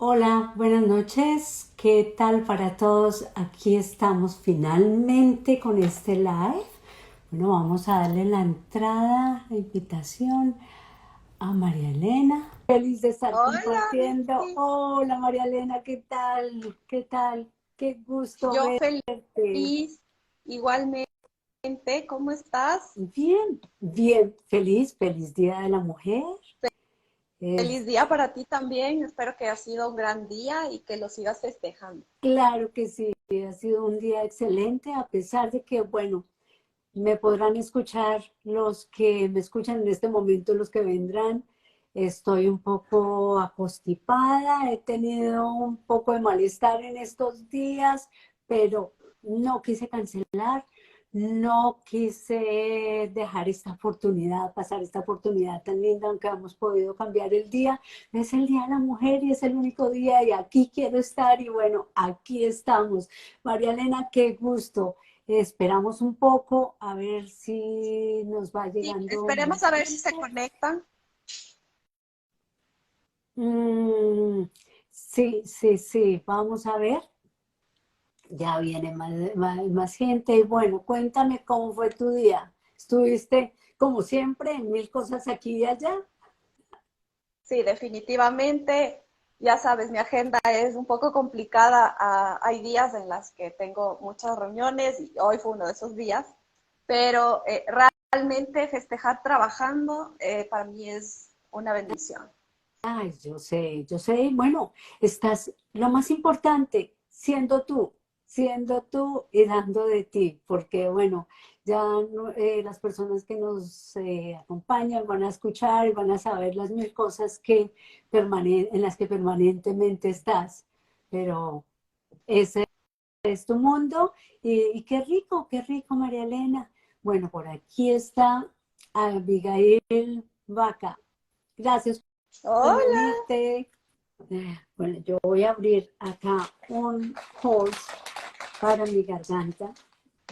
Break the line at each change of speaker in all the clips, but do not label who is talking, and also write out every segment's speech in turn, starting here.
Hola, buenas noches. ¿Qué tal para todos? Aquí estamos finalmente con este live. Bueno, vamos a darle la entrada, la invitación a María Elena. Feliz de estar
Hola,
compartiendo.
Vicky.
Hola, María Elena, ¿qué tal? ¿Qué tal? Qué gusto
Yo
verte.
feliz, igualmente. ¿Cómo estás?
Bien, bien, feliz Día de la Mujer. Es
Feliz día para ti también. Espero que haya sido un gran día y que lo sigas festejando.
claro que sí, ha sido un día excelente, a pesar de que, bueno, me podrán escuchar los que me escuchan en este momento, los que vendrán. Estoy un poco acostipada, he tenido un poco de malestar en estos días, pero no quise cancelar, no quise dejar esta oportunidad, pasar esta oportunidad tan linda, aunque hemos podido cambiar el día. Es el Día de la Mujer y es el único día y aquí quiero estar y bueno, aquí estamos. María Elena, qué gusto. Esperamos un poco a ver si nos va
Sí,
llegando
esperemos
más
a ver si se
gente.
conectan.
Mm, sí, sí, sí, vamos a ver. Ya viene más gente. Y bueno, cuéntame cómo fue tu día. ¿Estuviste, como siempre, en mil cosas aquí y allá?
Sí, definitivamente. Ya sabes, mi agenda es un poco complicada. Hay días en las que tengo muchas reuniones y hoy fue uno de esos días. Pero realmente festejar trabajando para mí es una bendición.
Ay, yo sé. Bueno, estás, lo más importante, siendo tú y dando de ti, porque bueno, ya las personas que nos acompañan van a escuchar y van a saber las mil cosas que en las que permanentemente estás, pero ese es tu mundo y qué rico, María Elena. Bueno, por aquí está Abigail Vaca. Gracias por
Hola.
unirte. Bueno, yo voy a abrir acá un host para mi garganta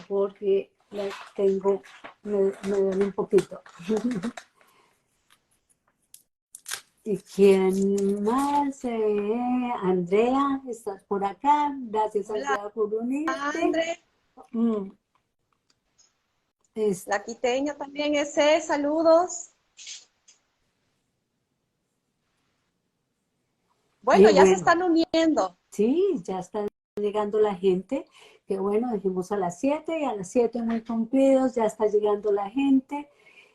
porque la tengo, me duele un poquito. ¿Y quién más? Andrea, estás por acá. Gracias,
Hola,
Andrea, por unirte.
André.
Mm, es-
La quiteña también ese, saludos.
y
Bueno, ya se
bueno,
están uniendo.
sí, ya está llegando la gente. Que bueno, dijimos a las 7 y a las 7 muy cumplidos, ya está llegando la gente.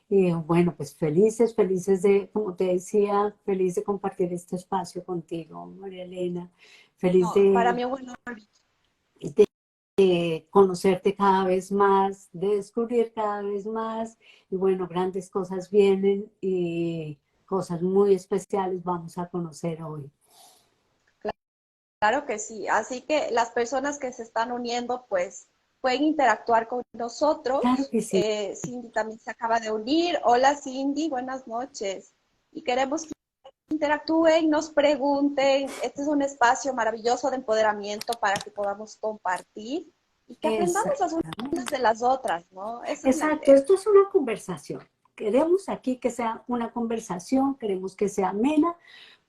Y bueno, pues felices de, como te decía, feliz de compartir este espacio contigo, María Elena. Feliz
No, para mí, bueno,
de conocerte cada vez más, de descubrir cada vez más. Y bueno, grandes cosas vienen y cosas muy especiales vamos a conocer hoy.
claro que sí. Así que las personas que se están uniendo, pues pueden interactuar con
Claro
nosotros.
que sí.
Cindy también se acaba de unir. Hola Cindy, buenas noches. Y queremos que interactúen, nos pregunten. Este es un espacio maravilloso de empoderamiento para que podamos compartir y que aprendamos las
Exacto.
unas de las otras, ¿no? Esa es la
Exacto,
idea.
esto es una conversación. Queremos aquí que sea una conversación, queremos que sea amena,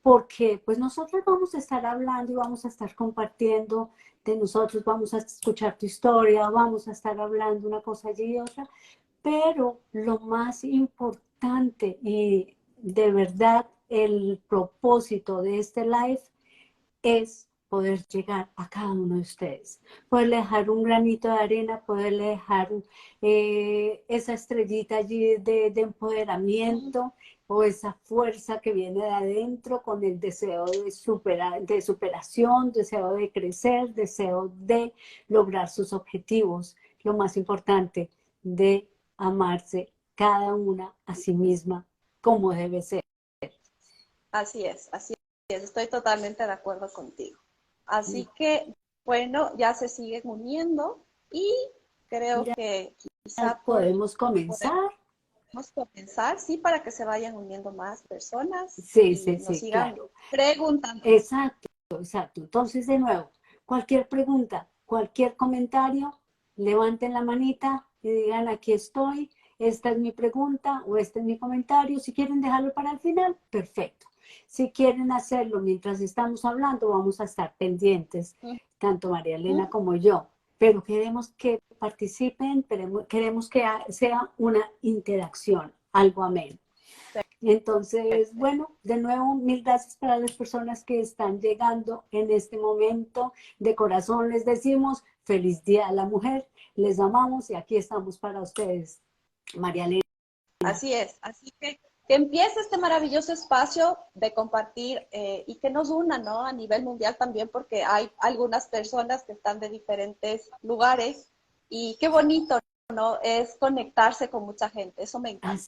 porque pues nosotros vamos a estar hablando y vamos a estar compartiendo de nosotros, vamos a escuchar tu historia, vamos a estar hablando una cosa allí y otra, pero lo más importante y de verdad el propósito de este live es poder llegar a cada uno de ustedes, poderle dejar un granito de arena, poderle dejar esa estrellita allí de empoderamiento o esa fuerza que viene de adentro con el deseo de, superar, de superación, deseo de crecer, deseo de lograr sus objetivos. Lo más importante, de amarse cada una a sí misma como debe ser.
Así es, estoy totalmente de acuerdo contigo. Así que, bueno, ya se siguen uniendo y creo
Ya
que quizá
podemos
podemos
comenzar.
comenzar, sí, para que se vayan uniendo más personas
Sí,
y
sí,
nos
sí,
sigan
claro.
preguntando.
Exacto, exacto. Entonces, de nuevo, cualquier pregunta, cualquier comentario, levanten la manita y digan, aquí estoy, esta es mi pregunta o este es mi comentario. Si quieren dejarlo para el final, perfecto. Si quieren hacerlo mientras estamos hablando, vamos a estar pendientes, tanto María Elena como yo. Pero queremos que participen, queremos que sea una interacción, algo ameno. Entonces, bueno, de nuevo, mil gracias para las personas que están llegando en este momento. De corazón les decimos feliz Día a la Mujer, les amamos y aquí estamos para ustedes. María Elena.
Así es, así que empiece este maravilloso espacio de compartir y que nos una, ¿no? A nivel mundial también, porque hay algunas personas que están de diferentes lugares y qué bonito, ¿no? Es conectarse con mucha gente, eso me encanta.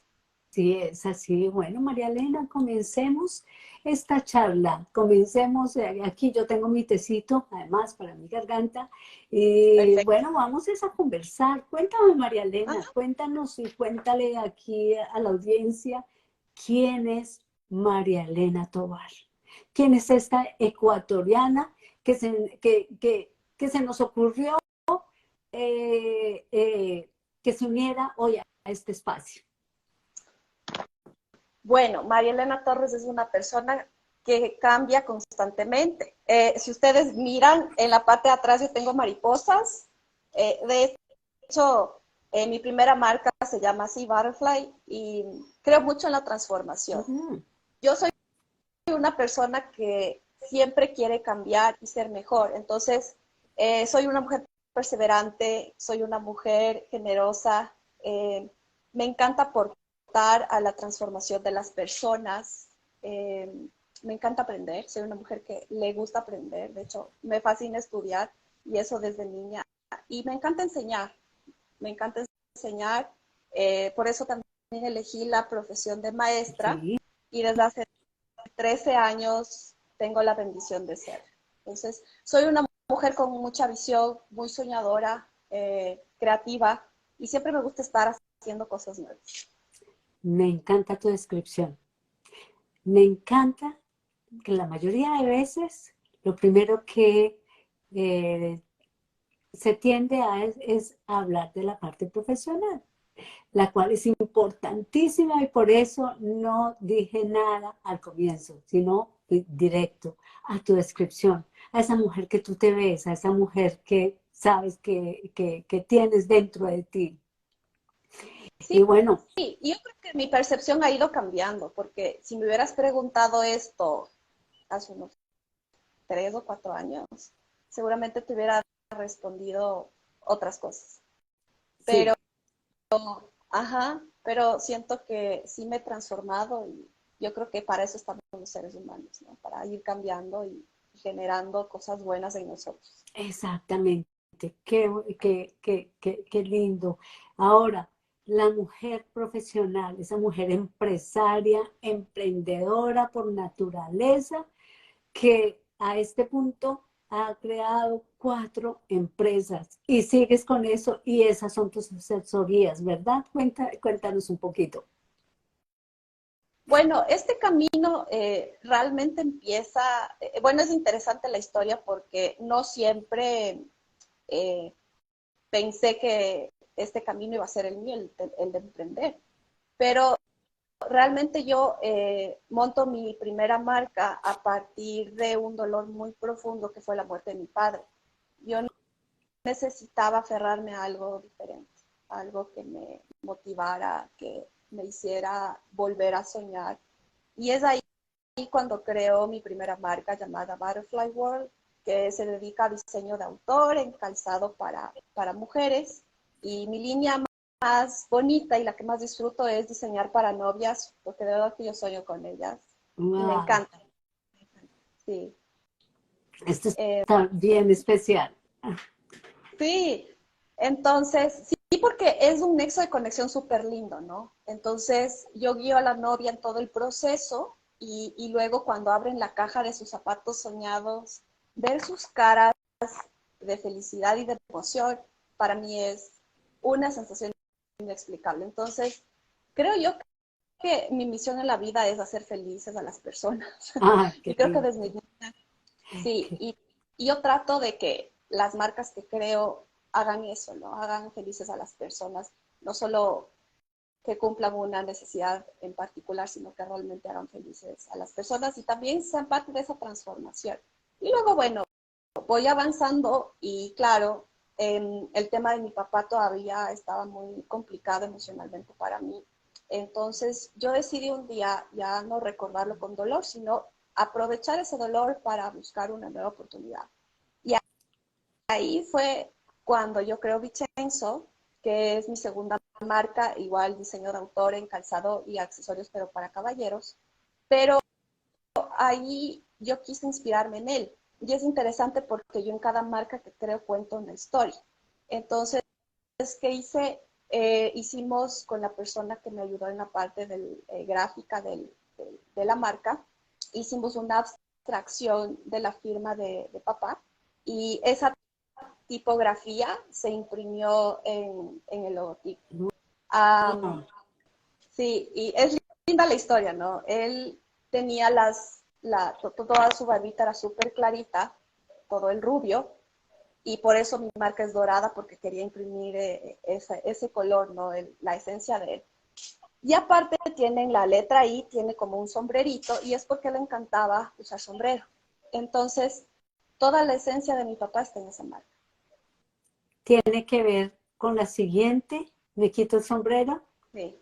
Así es, así. Bueno, María Elena, comencemos esta charla. Comencemos, aquí yo tengo mi tecito, además, para mi garganta. Y
Perfecto.
bueno, vamos a conversar. Cuéntame, María Elena,
Ajá.
cuéntanos y cuéntale aquí a la audiencia quién es María Elena Tovar. ¿Quién es esta ecuatoriana que se nos ocurrió que se uniera hoy a este espacio?
Bueno, María Elena Torres es una persona que cambia constantemente. Si ustedes miran, en la parte de atrás yo tengo mariposas. De hecho, mi primera marca se llama así, Butterfly, y creo mucho en la transformación. Yo soy una persona que siempre quiere cambiar y ser mejor. Entonces, soy una mujer perseverante, soy una mujer generosa, me encanta aportar a la transformación de las personas, me encanta aprender, soy una mujer que le gusta aprender, de hecho, me fascina estudiar y eso desde niña. Y me encanta enseñar, por eso también elegí la profesión de maestra
Sí.
y desde hace 13 años tengo la bendición de ser. Entonces, soy una mujer con mucha visión, muy soñadora, creativa, y siempre me gusta estar haciendo cosas nuevas.
Me encanta tu descripción. Me encanta que la mayoría de veces lo primero que se tiende es a hablar de la parte profesional, la cual es importantísima y por eso no dije nada al comienzo, sino directo a tu descripción, a esa mujer que tú te ves, a esa mujer que sabes que tienes dentro de ti.
Sí,
Y bueno,
y yo creo que mi percepción ha ido cambiando, porque si me hubieras preguntado esto hace unos 3 o 4 años, seguramente te hubiera respondido otras cosas.
sí,
Pero, ajá, pero siento que sí me he transformado y yo creo que para eso estamos los seres humanos, ¿no? Para ir cambiando y generando cosas buenas en nosotros.
exactamente. Qué lindo. Ahora, la mujer profesional, esa mujer empresaria, emprendedora por naturaleza, que a este punto ha creado 4 empresas y sigues con eso y esas son tus asesorías, ¿verdad? Cuéntanos un poquito.
Bueno, este camino realmente empieza, bueno, es interesante la historia porque no siempre eh, pensé que este camino iba a ser el mío, el de emprender, pero realmente yo monto mi primera marca a partir de un dolor muy profundo que fue la muerte de mi padre. Yo necesitaba aferrarme a algo diferente, algo que me motivara, que me hiciera volver a soñar. Y es ahí cuando creo mi primera marca llamada Butterfly World, que se dedica a diseño de autor en calzado para mujeres. Y mi línea más bonita y la que más disfruto es diseñar para novias, porque de verdad que yo sueño con ellas. Y me
Wow,
encanta. Sí.
esto
Eh,
está bien especial.
sí. Entonces, sí, porque es un nexo de conexión súper lindo, ¿no? Entonces, yo guío a la novia en todo el proceso y luego cuando abren la caja de sus zapatos soñados, ver sus caras de felicidad y de emoción, para mí es una sensación inexplicable. Entonces, creo yo que mi misión en la vida es hacer felices a las personas.
Ah,
Y
qué
creo que
lindo.
desde mi... Sí,
Qué-
y yo trato de que las marcas que creo hagan eso, ¿no? Hagan felices a las personas, no solo que cumplan una necesidad en particular, sino que realmente hagan felices a las personas y también sean parte de esa transformación. Y luego, bueno, voy avanzando y claro, el tema de mi papá todavía estaba muy complicado emocionalmente para mí. Entonces yo decidí un día ya no recordarlo con dolor, sino aprovechar ese dolor para buscar una nueva oportunidad. Y ahí fue cuando yo creo Vicenzo, que es mi segunda marca, igual diseño de autor en calzado y accesorios, pero para caballeros. Pero ahí yo quise inspirarme en él. Y es interesante porque yo en cada marca que creo cuento una historia. Entonces, ¿qué hice? Hicimos con la persona que me ayudó en la parte gráfica de la marca, hicimos una abstracción de la firma de papá y esa tipografía se imprimió en el logotipo.
Ah,
Sí, y es linda la historia, ¿no? Él tenía toda su barbita era súper clarita, todo el rubio, y por eso mi marca es dorada, porque quería imprimir ese color, ¿no? La esencia de él. Y aparte tienen la letra I, tiene como un sombrerito, y es porque le encantaba usar sombrero. Entonces, toda la esencia de mi papá está en esa marca.
tiene que ver con la siguiente, me quito el sombrero.
Sí.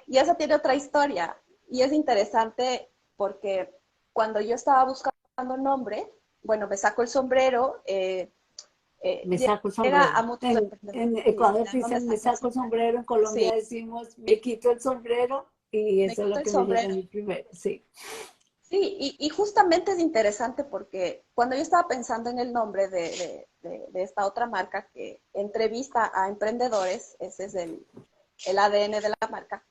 Y esa tiene otra historia, y es interesante porque cuando yo estaba buscando nombre, bueno, me saco el sombrero,
Me saco el
llega
sombrero.
a muchos emprendedores.
En
Sí,
Ecuador
no me
dicen me
saco el
saco el
sombrero.
sombrero, en
Sí,
Colombia decimos me quito el sombrero y
me
eso es
quito
lo
el
que me llega a
sombrero.
mí primero, sí.
Sí, y justamente es interesante porque cuando yo estaba pensando en el nombre de esta otra marca que entrevista a emprendedores, ese es el ADN de la marca,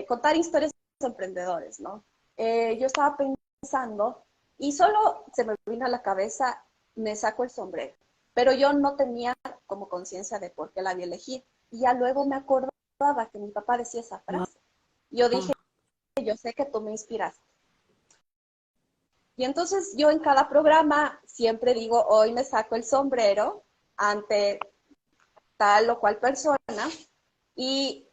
contar historias de emprendedores, ¿no? Yo estaba pensando y solo se me vino a la cabeza, me saco el sombrero, pero yo no tenía como conciencia de por qué la había elegido. Y ya luego me acordaba que mi papá decía esa frase. Yo dije,
Ah,
yo sé que tú me inspiraste. Y entonces yo en cada programa siempre digo, hoy me saco el sombrero ante tal o cual persona y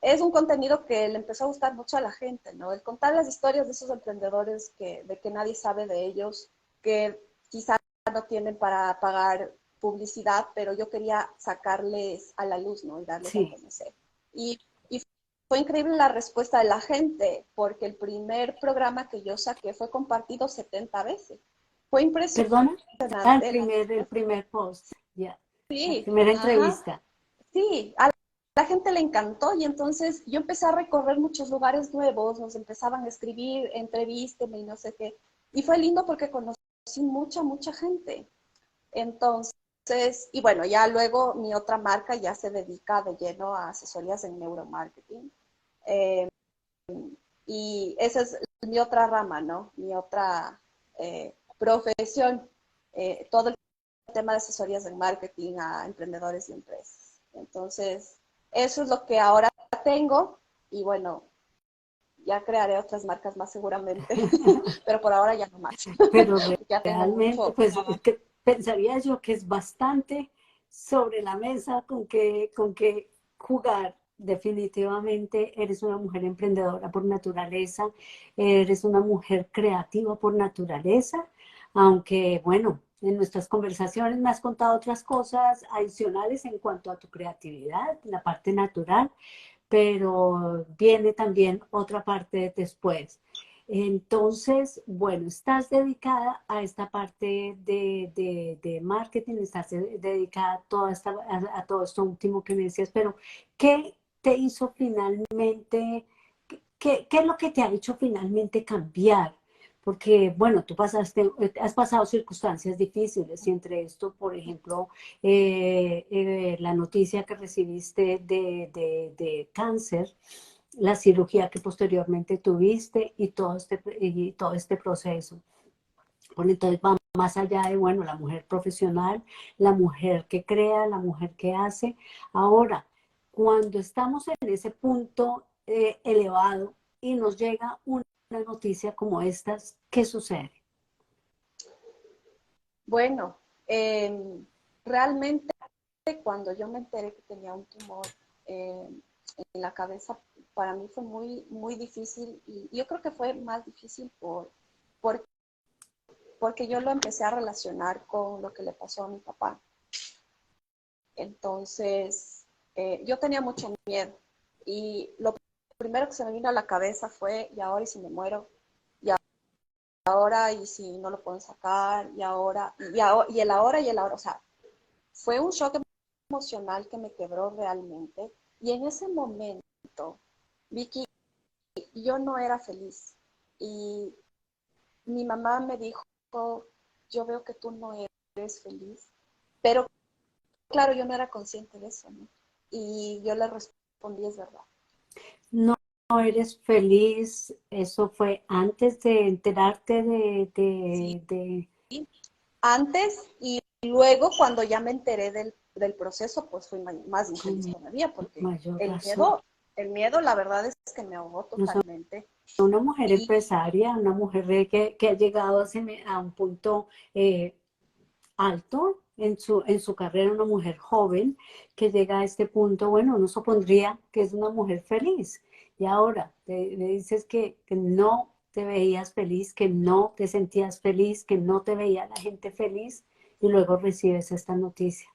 es un contenido que le empezó a gustar mucho a la gente, ¿no? El contar las historias de esos emprendedores de que nadie sabe de ellos, que quizás no tienen para pagar publicidad, pero yo quería sacarles a la luz, ¿no? Y darles a
sí.
conocer. Y fue increíble la respuesta de la gente, porque el primer programa que yo saqué fue compartido 70 veces. Fue
¿Perdona?
impresionante la
El
respuesta.
primer post, ya. La
Sí,
primera
ajá.
entrevista.
Sí, a la gente le encantó y entonces yo empecé a recorrer muchos lugares nuevos, nos empezaban a escribir, entrevísteme y no sé qué. Y fue lindo porque conocí mucha gente. Entonces, y bueno, ya luego mi otra marca ya se dedica de lleno a asesorías en neuromarketing. Eh, y esa es mi otra rama, ¿no? Mi otra profesión. Todo el tema de asesorías en marketing a emprendedores y empresas. Entonces, eso es lo que ahora tengo y bueno, ya crearé otras marcas más seguramente, pero por ahora ya no más.
Pero
Ya tengo
realmente,
mucho
pues es
trabajo.
que pensaría yo que es bastante sobre la mesa con que jugar. Definitivamente eres una mujer emprendedora por naturaleza, eres una mujer creativa por naturaleza, aunque bueno, en nuestras conversaciones me has contado otras cosas adicionales en cuanto a tu creatividad, la parte natural, pero viene también otra parte después. Entonces, bueno, estás dedicada a esta parte de marketing, estás dedicada a, a todo esto último que me decías, pero ¿qué te hizo finalmente, qué es lo que te ha hecho finalmente cambiar? Porque, bueno, tú has pasado circunstancias difíciles y entre esto, por ejemplo, la noticia que recibiste de cáncer, la cirugía que posteriormente tuviste y todo este proceso. Bueno, entonces va más allá de, bueno, la mujer profesional, la mujer que crea, la mujer que hace. Ahora, cuando estamos en ese punto elevado y nos llega una noticia como estas, ¿qué sucede?
Bueno, realmente cuando yo me enteré que tenía un tumor, eh, en la cabeza, para mí fue muy, muy difícil y yo creo que fue más difícil por, porque yo lo empecé a relacionar con lo que le pasó a mi papá. Entonces, yo tenía mucho miedo y lo primero que se me vino a la cabeza fue, y ahora y si me muero, y ahora y si no lo pueden sacar, y el ahora y el ahora, o sea, fue un shock emocional que me quebró realmente y en ese momento, Vicky, yo no era feliz y mi mamá me dijo, yo veo que tú no eres feliz, pero claro, yo no era consciente de eso, ¿no? Y yo le respondí, es verdad.
No, no eres feliz, eso fue antes de enterarte
Sí,
de
antes y luego cuando ya me enteré del proceso, pues fui más infeliz
con
todavía, porque
mayor
el
razón.
miedo, el miedo, la verdad es que me ahogó
No soy
totalmente.
una mujer
Y
empresaria, una mujer que ha llegado a un punto alto en su carrera, una mujer joven que llega a este punto, bueno, uno supondría que es una mujer feliz. Y ahora me dices que no te veías feliz, que no te sentías feliz, que no te veía la gente feliz y luego recibes esta noticia.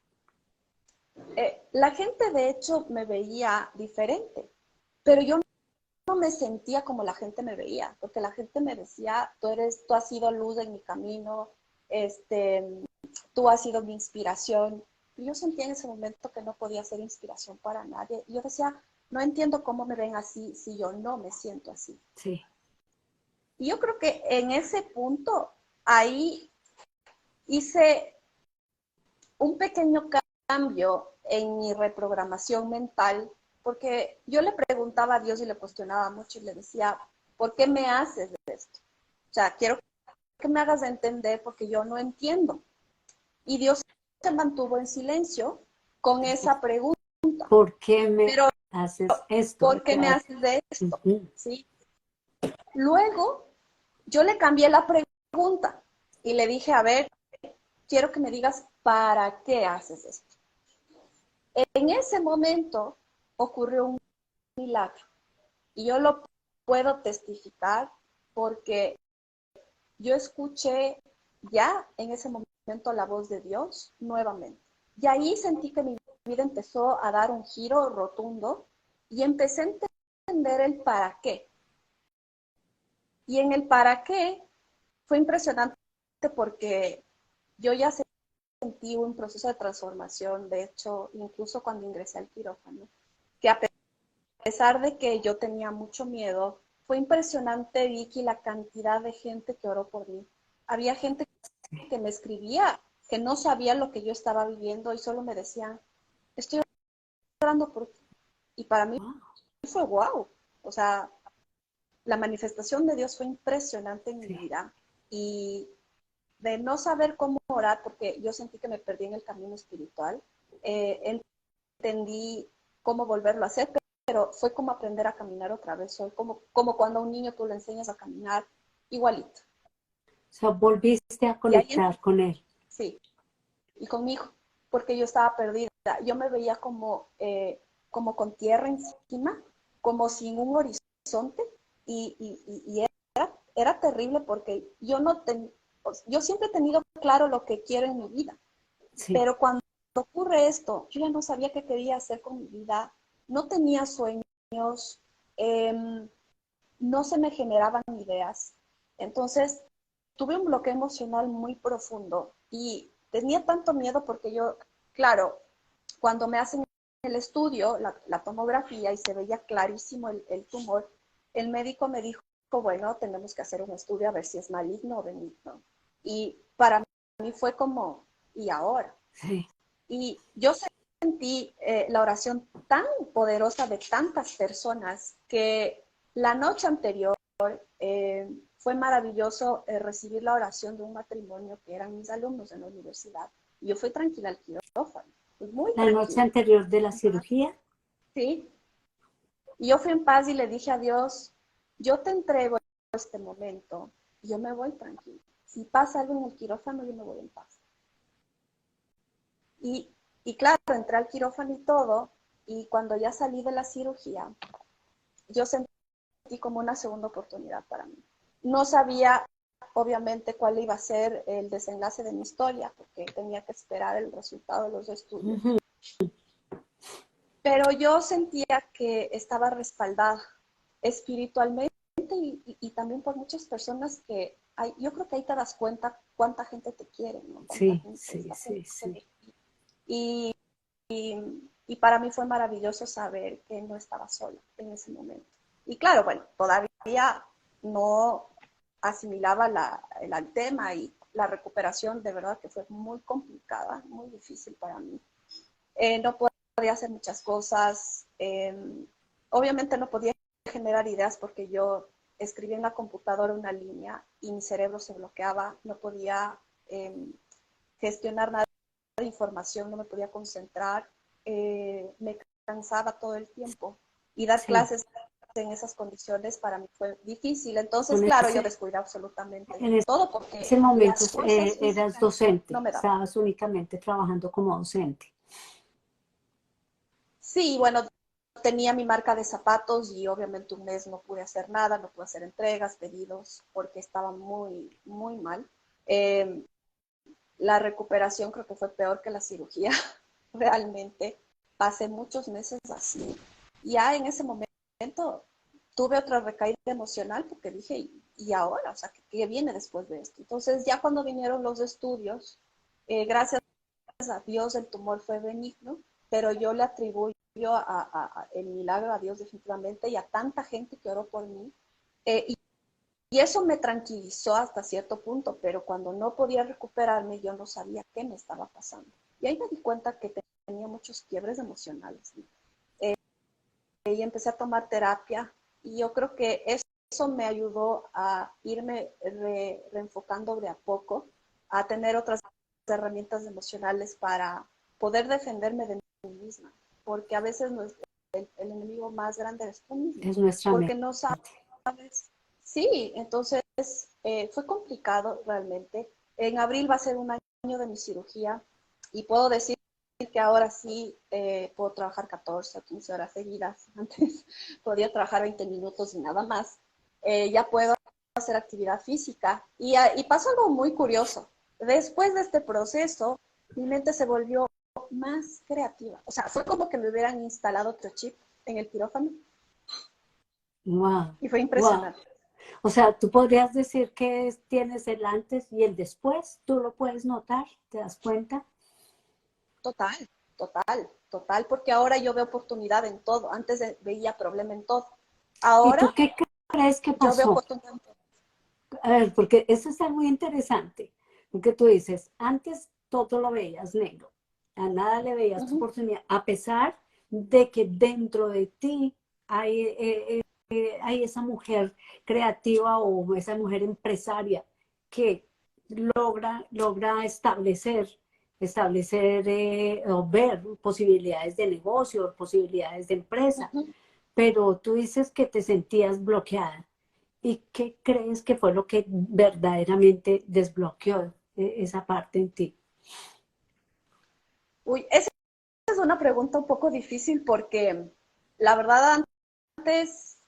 la gente de hecho me veía diferente, pero yo no me sentía como la gente me veía, porque la gente me decía, tú has sido luz en mi camino, este, tú has sido mi inspiración. Y yo sentía en ese momento que no podía ser inspiración para nadie. Y yo decía, no entiendo cómo me ven así si yo no me siento así.
Sí,
Y yo creo que en ese punto, ahí hice un pequeño cambio en mi reprogramación mental, porque yo le preguntaba a Dios y le cuestionaba mucho y le decía, ¿por qué me haces esto? O sea, quiero que me hagas entender porque yo no entiendo. Y Dios se mantuvo en silencio con esa pregunta.
¿por qué me
Pero,
haces esto?
¿por qué me haces de esto?
Ujú.
¿Sí? Luego, yo le cambié la pregunta y le dije, a ver, quiero que me digas, ¿para qué haces esto? En ese momento ocurrió un milagro y yo lo puedo testificar porque yo escuché ya en ese momento la voz de Dios nuevamente. Y ahí sentí que mi vida empezó a dar un giro rotundo y empecé a entender el para qué. Y en el para qué fue impresionante porque yo ya sentí un proceso de transformación, de hecho, incluso cuando ingresé al quirófano, que a pesar de que yo tenía mucho miedo, fue impresionante, Vicky, la cantidad de gente que oró por mí. Había gente que me escribía, que no sabía lo que yo estaba viviendo y solo me decían, estoy orando por ti. Y para mí
Wow.
fue wow. O sea, la manifestación de Dios fue impresionante en mi
Sí.
vida. Y de no saber cómo orar, porque yo sentí que me perdí en el camino espiritual, entendí cómo volverlo a hacer, pero fue como aprender a caminar otra vez. Soy como cuando a un niño tú le enseñas a caminar igualito.
O sea, volviste a
Y ahí
conectar con él.
sí, y con mi hijo, porque yo estaba perdida. Yo me veía como con tierra encima, como sin un horizonte, y era terrible porque yo siempre he tenido claro lo que quiero en mi vida,
Sí.
pero cuando ocurre esto, yo ya no sabía qué quería hacer con mi vida, no tenía sueños, eh, no se me generaban ideas. Entonces, tuve un bloqueo emocional muy profundo y tenía tanto miedo porque yo, claro, cuando me hacen el estudio, la tomografía y se veía clarísimo el tumor, el médico me dijo, bueno, tenemos que hacer un estudio a ver si es maligno o benigno. Y para mí fue como, ¿y ahora?
Sí.
Y yo sentí la oración tan poderosa de tantas personas que la noche anterior fue maravilloso recibir la oración de un matrimonio que eran mis alumnos en la universidad. Y yo fui tranquila al quirófano, pues muy
La noche
tranquila.
anterior de la cirugía.
¿Sí? Y yo fui en paz y le dije a Dios, yo te entrego este momento y yo me voy tranquila. Si pasa algo en el quirófano, yo me voy en paz. Y, y claro, entré al quirófano y todo, y cuando ya salí de la cirugía, yo sentí como una segunda oportunidad para mí. No sabía, obviamente, cuál iba a ser el desenlace de mi historia, porque tenía que esperar el resultado de los estudios.
Ujú.
Pero yo sentía que estaba respaldada espiritualmente y también por muchas personas que hay, yo creo que ahí te das cuenta cuánta gente te quiere, ¿no? Cuánta
Sí,
gente
sí,
está
sí, sí.
y, y para mí fue maravilloso saber que no estaba sola en ese momento. Y claro, bueno, todavía no asimilaba el tema y la recuperación de verdad que fue muy complicada, muy difícil para mí. No podía hacer muchas cosas. Obviamente no podía generar ideas porque yo escribía en la computadora una línea y mi cerebro se bloqueaba, no podía gestionar nada de información, no me podía concentrar, me cansaba todo el tiempo y dar
Sí.
clases en esas condiciones para mí fue difícil. Entonces,
En
claro, yo
ese,
descuidé absolutamente
en
todo
ese
porque
momento
las fuerzas
eras
físicas no
docente,
me daban.
estabas únicamente trabajando como docente.
Sí, bueno, tenía mi marca de zapatos y obviamente un mes no pude hacer nada, no pude hacer entregas, pedidos, porque estaba muy, muy mal. Eh, la recuperación creo que fue peor que la cirugía, realmente. Pasé muchos meses así. Ya en ese momento tuve otra recaída emocional porque dije, ¿y ahora? O sea, ¿qué viene después de esto? Entonces ya cuando vinieron los estudios, gracias a Dios el tumor fue benigno, pero yo le atribuyo el milagro a Dios definitivamente y a tanta gente que oró por mí. Y eso me tranquilizó hasta cierto punto, pero cuando no podía recuperarme, yo no sabía qué me estaba pasando. Y ahí me di cuenta que tenía muchos quiebres emocionales, ¿no? Y empecé a tomar terapia y yo creo que eso me ayudó a irme reenfocando de a poco, a tener otras herramientas emocionales para poder defenderme de mí misma, porque a veces no es el enemigo más grande es tú mismo,
Es nuestra
porque
mente.
no sabes. Sí, entonces fue complicado realmente. En abril va a ser un año de mi cirugía y puedo decir que ahora sí puedo trabajar 14 o 15 horas seguidas. Antes podía trabajar 20 minutos y nada más. Ya puedo hacer actividad física y pasó algo muy curioso. Después de este proceso, mi mente se volvió más creativa. O sea, fue como que me hubieran instalado otro chip en el quirófano
Wow,
y fue
wow.
impresionante.
O sea, tú podrías decir que tienes el antes y el después, tú lo puedes notar, ¿te das cuenta?
Total, total, porque ahora yo veo oportunidad en todo. Antes veía problema en todo.
¿Y
Ahora
tú qué crees que
yo veo
pasó?
oportunidad en todo.
A ver, porque eso está muy interesante, porque tú dices, antes todo lo veías negro, a nada le veías tu
Ujú,
oportunidad, a pesar de que dentro de ti hay, hay esa mujer creativa o esa mujer empresaria que logra establecer o ver posibilidades de negocio, posibilidades de empresa,
ujú.
pero tú dices que te sentías bloqueada. ¿Y qué crees que fue lo que verdaderamente desbloqueó esa parte en ti?
Uy, esa es una pregunta un poco difícil porque la verdad antes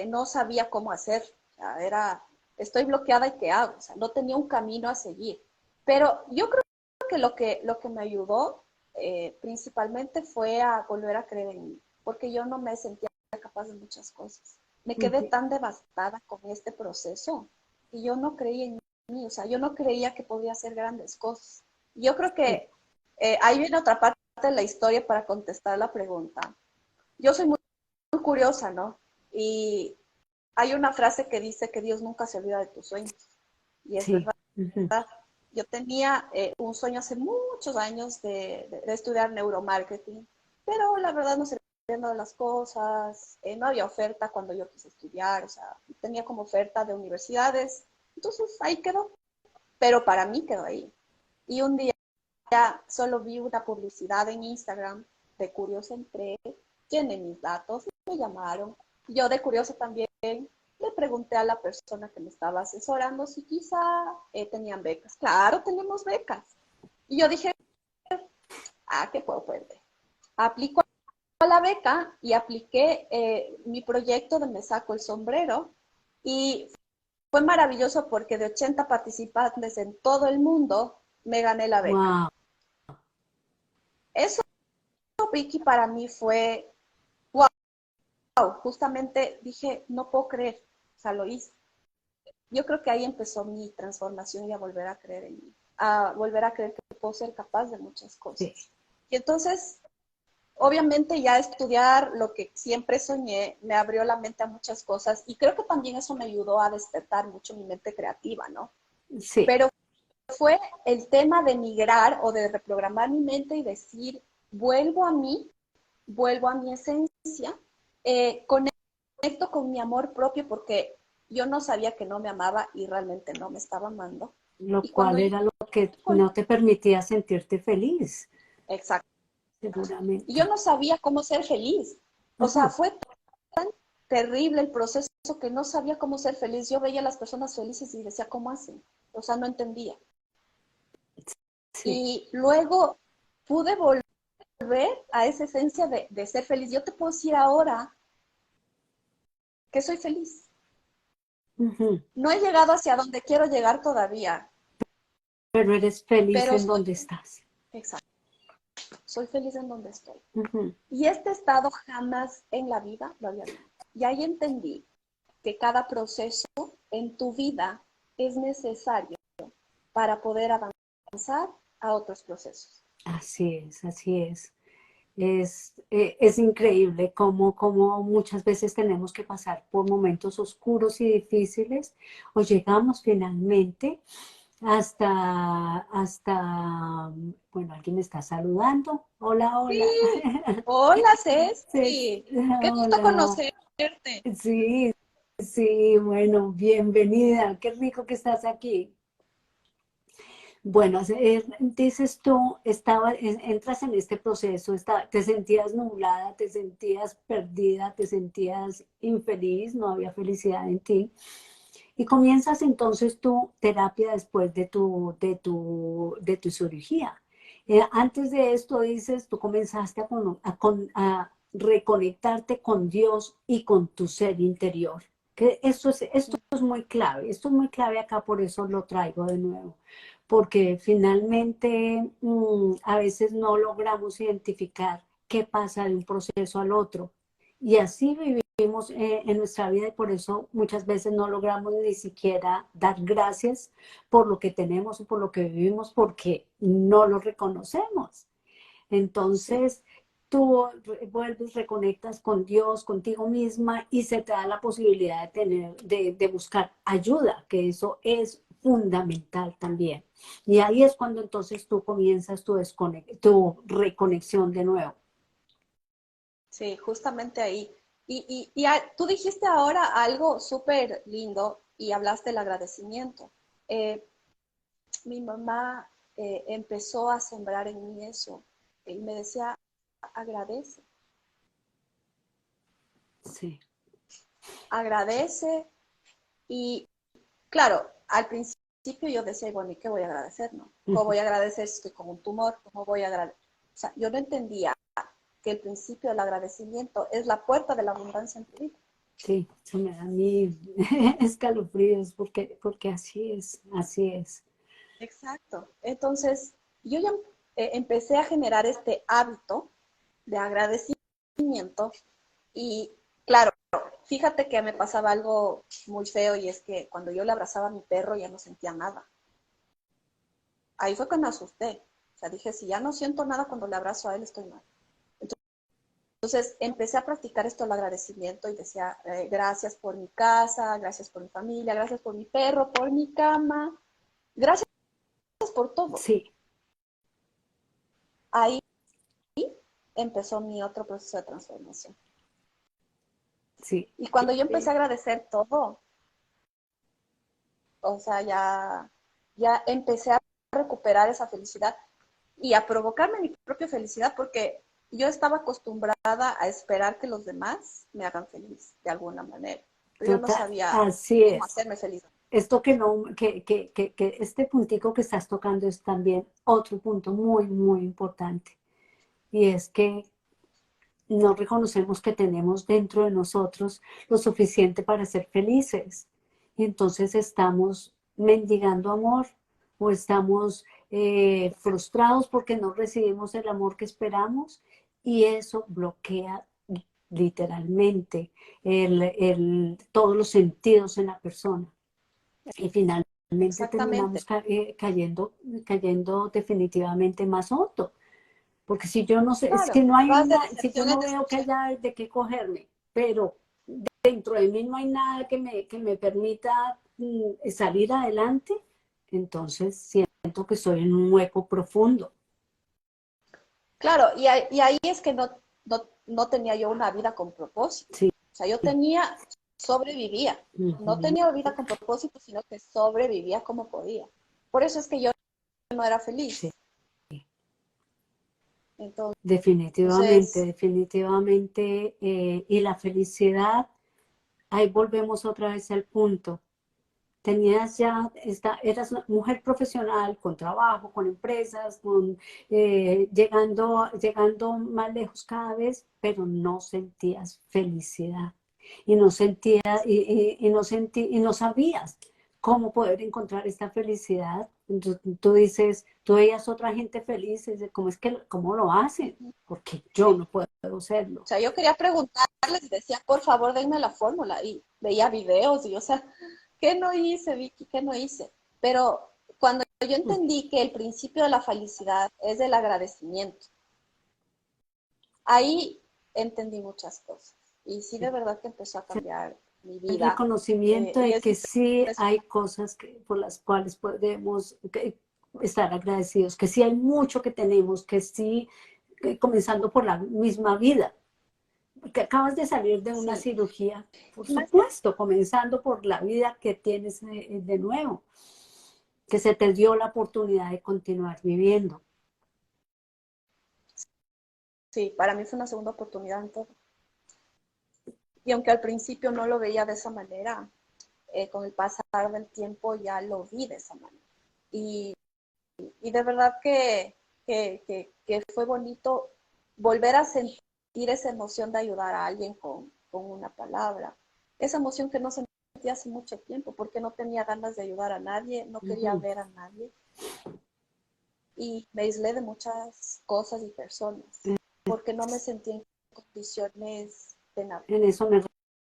no sabía cómo hacer. O sea, estoy bloqueada y ¿qué hago? O sea, no tenía un camino a seguir. Pero yo creo que lo que me ayudó principalmente fue a volver a creer en mí, porque yo no me sentía capaz de muchas cosas. Me quedé
Ujú.
tan devastada con este proceso y yo no creía en mí, o sea, yo no creía que podía hacer grandes cosas. Yo creo
Sí,
que ahí viene otra parte de la historia para contestar la pregunta. Yo soy muy curiosa, ¿no? Y hay una frase que dice que Dios nunca se olvida de tus sueños. Y es
sí.
verdad.
Ujú.
Yo tenía un sueño hace muchos años de estudiar neuromarketing, pero la verdad no se viendo las cosas, no había oferta cuando yo quise estudiar, o sea, tenía como oferta de universidades, entonces ahí quedó, pero para mí quedó ahí. Y un día solo vi una publicidad en Instagram de Curiosa entré, llené mis datos, me llamaron. Yo de Curiosa también le pregunté a la persona que me estaba asesorando si quizá tenían becas. Claro, tenemos becas. Y yo dije, ¿qué puedo perder? Aplico a la beca y apliqué mi proyecto de Me Saco el Sombrero y fue maravilloso porque de 80 participantes en todo el mundo me gané la beca.
Wow.
Eso, Vicky, para mí fue wow. Justamente dije, no puedo creer, o sea, lo hice. Yo creo que ahí empezó mi transformación y a volver a creer en mí, a volver a creer que puedo ser capaz de muchas
Sí.
cosas. Y entonces, obviamente ya estudiar lo que siempre soñé me abrió la mente a muchas cosas y creo que también eso me ayudó a despertar mucho mi mente creativa, ¿no?
Sí.
Pero fue el tema de migrar o de reprogramar mi mente y decir, vuelvo a mí, vuelvo a mi esencia, conecto con mi amor propio porque yo no sabía que no me amaba y realmente no me estaba amando.
Lo
Y cuando
cual
yo,
era lo que no te permitía sentirte feliz,
exacto, y yo
seguramente.
no sabía cómo ser feliz. O sea,
Ajá.
fue tan terrible el proceso que no sabía cómo ser feliz. Yo veía a las personas felices y decía, ¿cómo hacen? O sea, no entendía.
Sí.
Y luego pude volver a esa esencia de ser feliz. Yo te puedo decir ahora que soy feliz.
Ujú.
No he llegado hacia donde quiero llegar todavía,
Pero eres feliz
pero
en
soy,
donde estás.
exacto, soy feliz en donde estoy.
Ujú.
Y este estado jamás en la vida lo había vivido. Y ahí entendí que cada proceso en tu vida es necesario para poder avanzar a otros procesos.
Así es, así es. Es increíble cómo muchas veces tenemos que pasar por momentos oscuros y difíciles o llegamos finalmente bueno, alguien me está saludando. Hola, hola.
Sí, hola
Sí,
Ceci, qué gusto
hola.
conocerte.
Sí, sí, bueno, bienvenida. Qué rico que estás aquí. Bueno, dices tú, entras en este proceso, te sentías nublada, te sentías perdida, te sentías infeliz, no había felicidad en ti. Y comienzas entonces tu terapia después de tu cirugía. Antes de esto, dices, tú comenzaste a reconectarte con Dios y con tu ser interior. Que esto es muy clave, esto es muy clave acá, por eso lo traigo de nuevo porque finalmente a veces no logramos identificar qué pasa de un proceso al otro. Y así vivimos en nuestra vida y por eso muchas veces no logramos ni siquiera dar gracias por lo que tenemos o por lo que vivimos porque no lo reconocemos.
Sí,
Entonces, tú vuelves, reconectas con Dios, contigo misma y se te da la posibilidad de buscar ayuda, que eso es fundamental también. Y ahí es cuando entonces tú comienzas tu reconexión de nuevo.
sí, justamente ahí. Tú dijiste ahora algo súper lindo y hablaste del agradecimiento. Eh, Mi mamá empezó a sembrar en mí eso y me decía, agradece,
Sí.
agradece. Y claro, al principio yo decía, bueno, ¿y qué voy a agradecer? No? ¿Cómo
Ujú.
voy a agradecer si estoy con un tumor? ¿Cómo voy a agradecer? O sea, yo no entendía que el principio del agradecimiento es la puerta de la abundancia en tu vida.
Sí, se me da a mí escalofríos porque así es, así es.
Exacto. Entonces, yo ya empecé a generar este hábito de agradecimiento y claro, fíjate que me pasaba algo muy feo y es que cuando yo le abrazaba a mi perro ya no sentía nada. Ahí fue cuando me asusté. O sea, dije, si ya no siento nada cuando le abrazo a él, estoy mal. Entonces empecé a practicar esto, el agradecimiento y decía, gracias por mi casa, gracias por mi familia, gracias por mi perro, por mi cama, gracias por todo.
Sí,
Ahí empezó mi otro proceso de transformación.
sí.
Y cuando yo empecé a agradecer todo, o sea, ya empecé a recuperar esa felicidad y a provocarme mi propia felicidad porque yo estaba acostumbrada a esperar que los demás me hagan feliz de alguna manera. Pero yo no
Total,
sabía
así
cómo
es.
hacerme feliz.
Esto que no, que este puntico que estás tocando es también otro punto muy, muy importante. Y es que no reconocemos que tenemos dentro de nosotros lo suficiente para ser felices. Y entonces estamos mendigando amor o estamos frustrados porque no recibimos el amor que esperamos y eso bloquea literalmente todos los sentidos en la persona. Y finalmente
Exactamente.
terminamos cayendo definitivamente más hondo. Porque si yo no sé, es que
Claro,
no hay
vas de
nada, si yo
decepción en
no veo que
decepción.
haya de qué cogerme, pero dentro de mí no hay nada que me permita salir adelante, entonces siento que estoy en un hueco profundo.
Claro, y ahí es que no tenía yo una vida con propósito.
Sí.
O sea, yo sobrevivía. No
Ujú.
tenía vida con propósito, sino que sobrevivía como podía. Por eso es que yo no era
Sí.
feliz.
Definitivamente,
Entonces,
definitivamente. Y la felicidad, ahí volvemos otra vez al punto. Eras una mujer profesional, con trabajo, con empresas, llegando más lejos cada vez, pero no sentías felicidad y no sentías y no sabías cómo poder encontrar esta felicidad. Tú dices, tú veías otra gente feliz, y dices, cómo lo hacen? Porque yo
sí.
no puedo
O
hacerlo.
sea, yo quería preguntarles, decía, por favor, denme la fórmula. Y veía videos y, o sea, ¿qué no hice, Vicky? ¿Qué no hice? Pero cuando yo entendí que el principio de la felicidad es el agradecimiento, ahí entendí muchas cosas. Y sí, de verdad que empezó a cambiar mi
El
vida.
reconocimiento
Y
de
es
que sí hay
impresionante.
cosas por las cuales podemos estar agradecidos, que sí hay mucho que tenemos, que sí, comenzando por la misma vida, que acabas de salir de una
Sí.
cirugía, por
Más,
supuesto, comenzando por la vida que tienes de nuevo, que se te dio la oportunidad de continuar viviendo.
sí, para mí fue una segunda oportunidad en todo. Y aunque al principio no lo veía de esa manera, con el pasar del tiempo ya lo vi de esa manera. Y, y de verdad que fue bonito volver a sentir esa emoción de ayudar a alguien con una palabra. Esa emoción que no sentía hace mucho tiempo, porque no tenía ganas de ayudar a nadie, no quería
Ujú.
ver a nadie. Y me aislé de muchas cosas y personas, porque no me sentía en condiciones de nada.
En eso me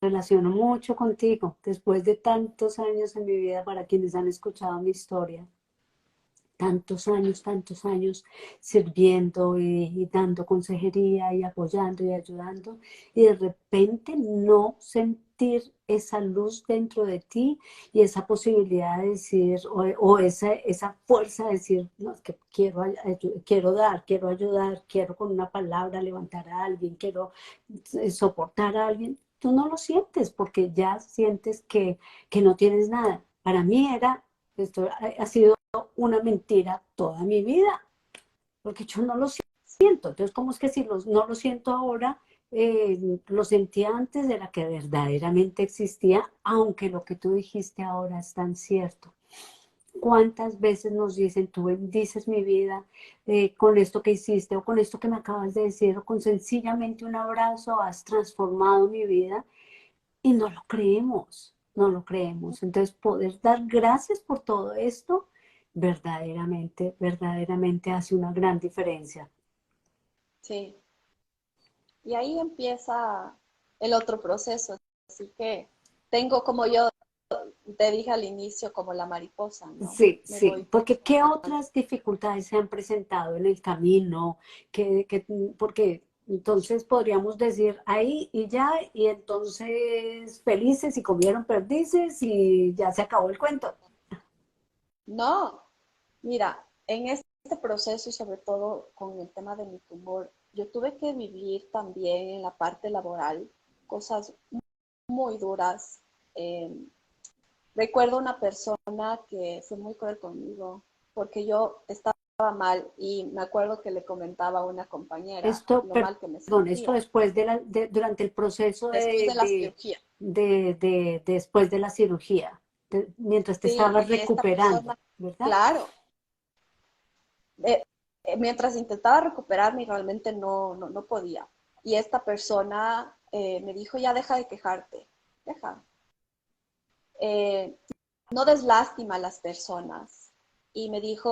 relaciono mucho contigo, después de tantos años en mi vida, para quienes han escuchado mi historia. Tantos años sirviendo y dando consejería y apoyando y ayudando, y de repente no sentir esa luz dentro de ti y esa posibilidad de decir, o esa fuerza de decir, no, es que quiero dar, quiero ayudar, quiero con una palabra levantar a alguien, quiero soportar a alguien. Tú no lo sientes porque ya sientes que no tienes nada. Para mí esto ha sido una mentira toda mi vida, porque yo no lo siento. Entonces, ¿cómo es que si no lo siento ahora, lo sentía antes de la que verdaderamente existía, aunque lo que tú dijiste ahora es tan cierto? ¿Cuántas veces nos dicen, tú bendices mi vida con esto que hiciste o con esto que me acabas de decir o con sencillamente un abrazo has transformado mi vida? Y no lo creemos, no lo creemos. Entonces, poder dar gracias por todo esto, verdaderamente hace una gran diferencia.
Sí, y ahí empieza el otro proceso. Así que tengo, como yo te dije al inicio, como la mariposa, ¿no?
Sí,
Me
sí,
voy
porque ¿qué
formando.
otras dificultades se han presentado en el camino? Porque entonces podríamos decir ahí y ya, y entonces felices y comieron perdices y ya se acabó el cuento.
No, mira, en este proceso y sobre todo con el tema de mi tumor, yo tuve que vivir también en la parte laboral cosas muy duras. Eh, Recuerdo una persona que fue muy cruel conmigo porque yo estaba mal y me acuerdo que le comentaba a una compañera
Esto,
lo mal que me
perdón, esto
sentía
después durante el proceso
después de la cirugía.
después de la cirugía, mientras te
Sí,
estabas
y esta
recuperando,
persona,
¿verdad?
claro, mientras intentaba recuperarme realmente no podía. y esta persona me dijo, ya deja de quejarte, deja. Eh, no des lástima a las personas. Y me dijo,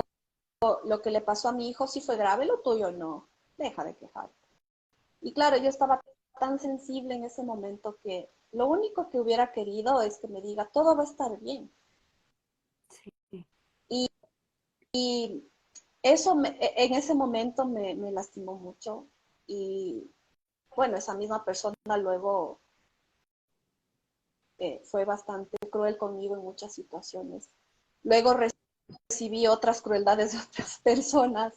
lo que le pasó a mi hijo sí fue grave, lo tuyo no, deja de quejarte. Y claro, yo estaba tan sensible en ese momento que lo único que hubiera querido es que me diga, todo va a estar bien.
Sí.
Y, y eso en ese momento me lastimó mucho. Y bueno, esa misma persona luego fue bastante cruel conmigo en muchas situaciones. Luego recibí otras crueldades de otras personas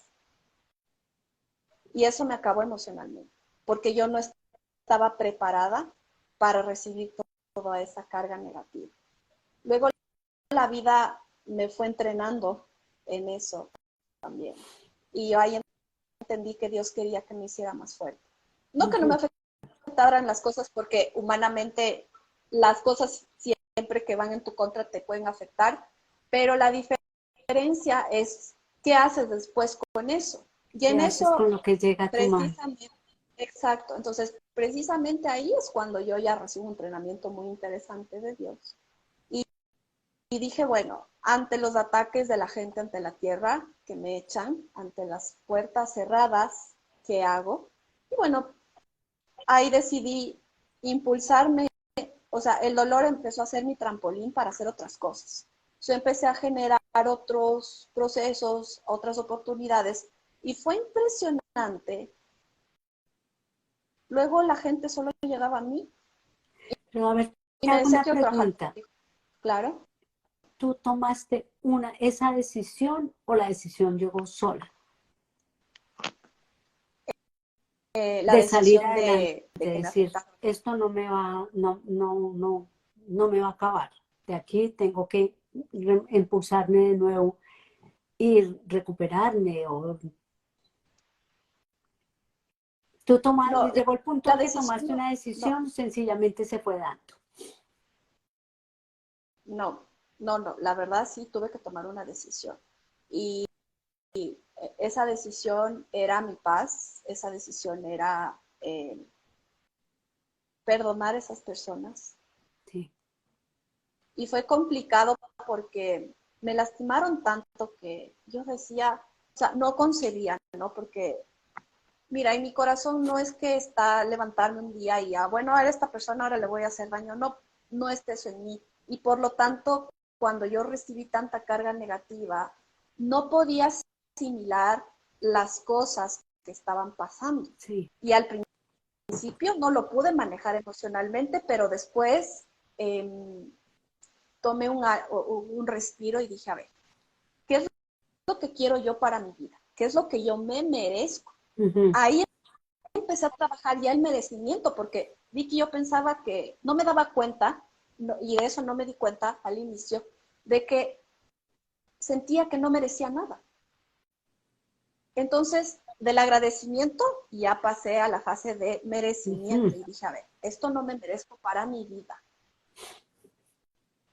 y eso me acabó emocionalmente, porque yo no estaba preparada para recibir toda esa carga negativa. Luego la vida me fue entrenando en eso también. Y yo ahí entendí que Dios quería que me hiciera más fuerte. No que no me afectaran las cosas, porque humanamente las cosas siempre que van en tu contra te pueden afectar, pero la diferencia es qué haces después con eso. Y
¿Qué
en
haces con
eso,
lo que llega a tu mano?
precisamente, exacto, entonces precisamente ahí es cuando yo ya recibo un entrenamiento muy interesante de Dios. Y, y dije, bueno, ante los ataques de la gente ante la tierra que me echan, ante las puertas cerradas, ¿qué hago? Y bueno, ahí decidí impulsarme, o sea, el dolor empezó a ser mi trampolín para hacer otras cosas. Yo empecé a generar otros procesos, otras oportunidades, y fue impresionante. Luego la gente solo llegaba a mí
Pero a ver,
y
te
me
hago
decía,
una
quiero trabajar
pregunta.
contigo. Claro,
¿Tú tomaste esa decisión o la decisión llegó sola?
la
De salir
decisión
adelante,
de
de
que me
decir,
afectaba.
esto no me va, no me va a acabar. De aquí tengo que impulsarme de nuevo y recuperarme. O
No,
llegó el punto
la
en que
decisión
tomaste una
no,
decisión, sencillamente se fue dando.
no, la verdad sí tuve que tomar una decisión. Y esa decisión era mi paz, esa decisión era perdonar a esas personas.
Sí.
Y fue complicado porque me lastimaron tanto que yo decía, o sea, no concebía, ¿no? Porque, mira, en mi corazón no es que está levantarme un día y, bueno, a esta persona ahora le voy a hacer daño, no, no está eso en mí. Y por lo tanto, cuando yo recibí tanta carga negativa, no podía asimilar las cosas que estaban pasando.
Sí.
Y al principio no lo pude manejar emocionalmente, pero después eh, tomé un respiro y dije, a ver, ¿qué es lo que quiero yo para mi vida? ¿Qué es lo que yo me merezco?
Ujú.
Ahí empecé a trabajar ya el merecimiento, porque vi que yo pensaba que no me daba cuenta, no, y de eso no me di cuenta al inicio, de que sentía que no merecía nada. Entonces, del agradecimiento ya pasé a la fase de
Ujú.
merecimiento y dije, a ver, esto no me merezco para mi vida,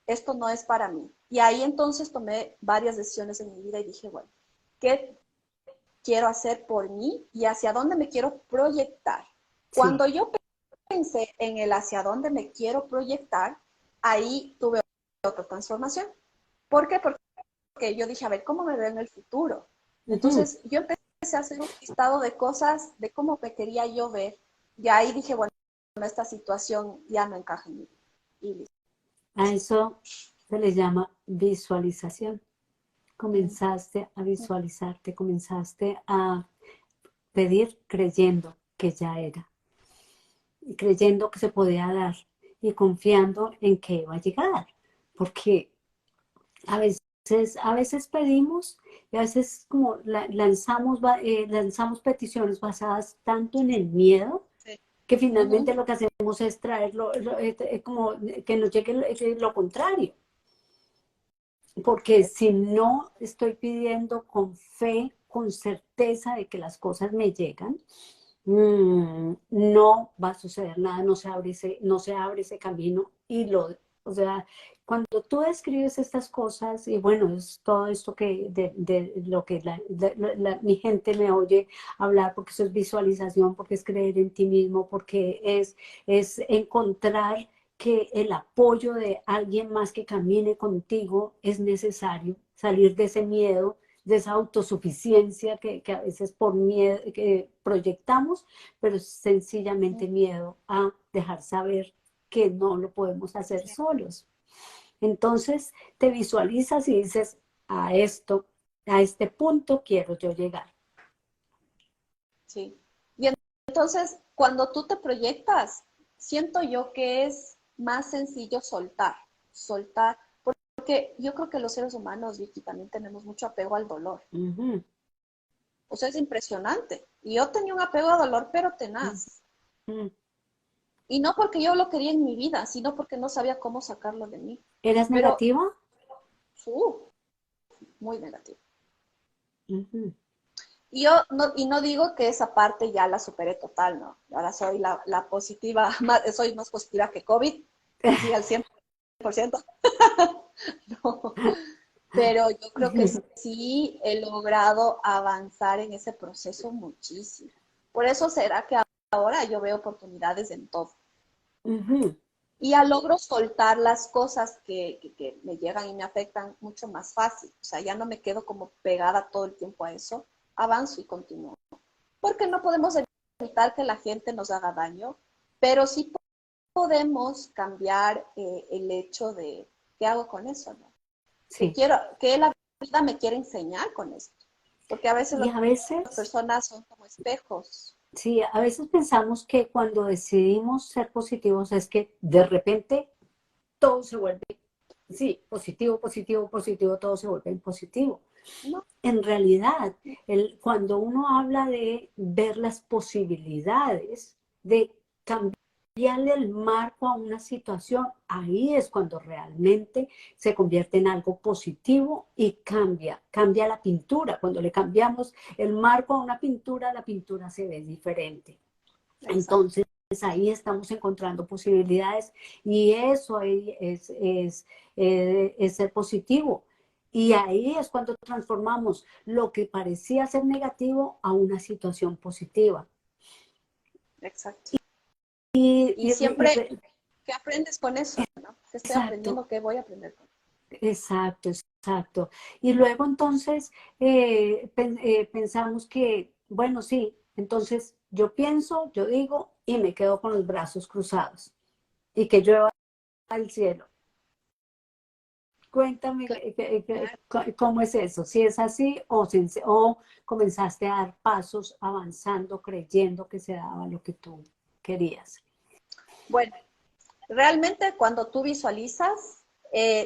esto no es para mí. Y ahí entonces tomé varias decisiones en mi vida y dije, bueno, ¿qué quiero hacer por mí y hacia dónde me quiero proyectar?
Sí.
Cuando yo pensé en el hacia dónde me quiero proyectar, ahí tuve otra transformación. ¿Por qué? Porque yo dije, a ver, ¿cómo me veo en el futuro?
Ujú.
Entonces yo empecé a hacer un listado de cosas, de cómo me quería yo ver, y ahí dije, bueno, esta situación ya no encaja en mí. Y listo.
A eso se le llama visualización. Comenzaste a visualizarte, comenzaste a pedir creyendo que ya era, y creyendo que se podía dar y confiando en que iba a llegar, porque a veces pedimos y a veces como lanzamos peticiones basadas tanto en el miedo
Sí.
que
Uh
finalmente
-huh.
lo que hacemos es traerlo, como que nos llegue lo contrario. Porque si no estoy pidiendo con fe, con certeza de que las cosas me llegan, no va a suceder nada, no se abre ese camino o sea, Cuando tú describes estas cosas, y bueno, es todo esto que de lo que mi gente me oye hablar, porque eso es visualización, porque es creer en ti mismo, porque es encontrar que el apoyo de alguien más que camine contigo es necesario, salir de ese miedo, de esa autosuficiencia que a veces por miedo que proyectamos, pero es sencillamente miedo a dejar saber que no lo podemos hacer solos. Entonces te visualizas y dices, a esto, a este punto quiero yo llegar.
Sí. Y entonces, cuando tú te proyectas, siento yo que es más sencillo soltar, porque yo creo que los seres humanos, Vicky, también tenemos mucho apego al dolor.
Ujú,
O sea, es impresionante. Y yo tenía un apego al dolor, pero tenaz.
ujú.
Y no porque yo lo quería en mi vida, sino porque no sabía cómo sacarlo de mí.
¿Eras
Pero,
negativa?
uh, muy negativo.
Ujú.
Y no digo que esa parte ya la superé total, ¿no? Ahora soy la positiva, soy más positiva que COVID, así al 100%. No, pero yo creo que sí he logrado avanzar en ese proceso muchísimo. Por eso será que ahora yo veo oportunidades en todo.
Ujú.
Y ya logro soltar las cosas que me llegan y me afectan mucho más fácil. O sea, ya no me quedo como pegada todo el tiempo a eso, avanzo y continúo. Porque no podemos evitar que la gente nos haga daño, pero sí podemos cambiar el hecho de qué hago con eso, ¿no?
Sí.
Que la vida me quiere enseñar con esto. Porque a veces
Y a
las
veces,
personas son como espejos.
sí, a veces pensamos que cuando decidimos ser positivos es que de repente todo se vuelve, sí, positivo, positivo, positivo, todo se vuelve en positivo.
No,
En realidad, cuando uno habla de ver las posibilidades, de cambiarle el marco a una situación, ahí es cuando realmente se convierte en algo positivo y cambia la pintura. Cuando le cambiamos el marco a una pintura, la pintura se ve diferente.
exacto.
Entonces, ahí estamos encontrando posibilidades y eso es ser positivo. Y ahí es cuando transformamos lo que parecía ser negativo a una situación positiva.
Exacto.
Y,
Y
y- y-
siempre que aprendes con eso, ¿no? Que estoy
exacto,
aprendiendo, que voy a aprender con eso.
exacto, exacto. Y luego entonces pensamos que, bueno, sí, entonces yo pienso, yo digo y me quedo con los brazos cruzados y que llueva al cielo. Cuéntame
Claro.
cómo es eso, si es así o comenzaste a dar pasos avanzando, creyendo que se daba lo que tú querías.
Bueno, realmente cuando tú visualizas,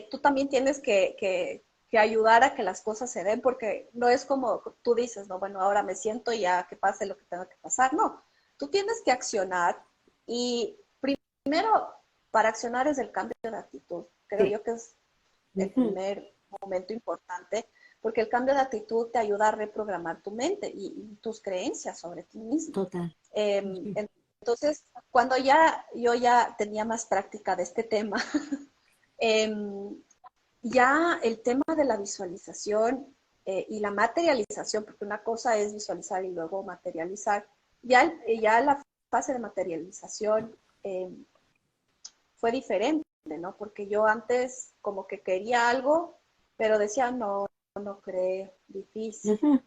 tú también tienes que ayudar a que las cosas se den, porque no es como tú dices, no, bueno, ahora me siento y ya que pase lo que tenga que pasar. No, tú tienes que accionar y primero para accionar es el cambio de actitud. Creo
Sí.
yo que es el
Ujú.
primer momento importante, porque el cambio de actitud te ayuda a reprogramar tu mente y tus creencias sobre ti mismo.
Total.
Eh,
Ujú.
entonces, cuando yo ya tenía más práctica de este tema, eh, ya el tema de la visualización y la materialización, porque una cosa es visualizar y luego materializar, ya la fase de materialización eh, fue diferente, ¿no? Porque yo antes como que quería algo, pero decía, no, no creo, difícil.
Ujú.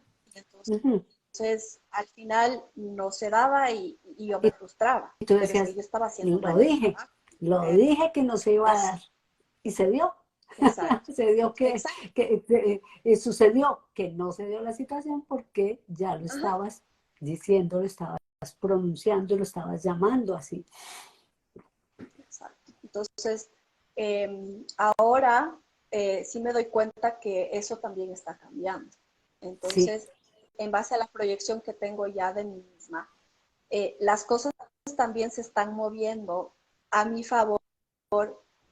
Ujú.
Entonces, al final no se daba y yo me
Y
frustraba,
tú
pero es que
decías,
yo estaba haciendo
lo
mal el
dije,
trabajo.
lo
Eh,
dije que no se iba a
es,
dar. Y se dio.
exacto,
Se dio
exacto.
que sucedió que no se dio la situación porque ya lo
Ajá,
estabas diciendo, lo estabas pronunciando, lo estabas llamando así.
exacto. Entonces, ahora sí me doy cuenta que eso también está cambiando.
Sí,
Entonces, en base a la proyección que tengo ya de mí misma, las cosas también se están moviendo a mi favor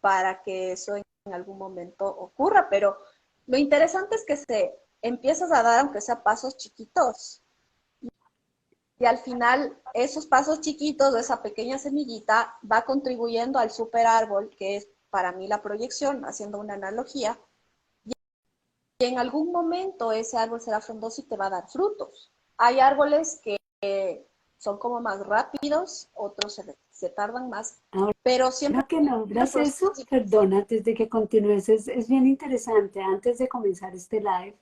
para que eso en algún momento ocurra, pero lo interesante es que se empiezas a dar, aunque sea pasos chiquitos, y al final esos pasos chiquitos, esa pequeña semillita, va contribuyendo al super árbol que es para mí la proyección, haciendo una analogía, y en algún momento ese árbol será frondoso y te va a dar frutos. Hay árboles que son como más rápidos, otros se tardan más,
Ahora
pero siempre
que
el
nombras eso,
proceso.
perdona, antes de que continúes, es bien interesante. Antes de comenzar este live,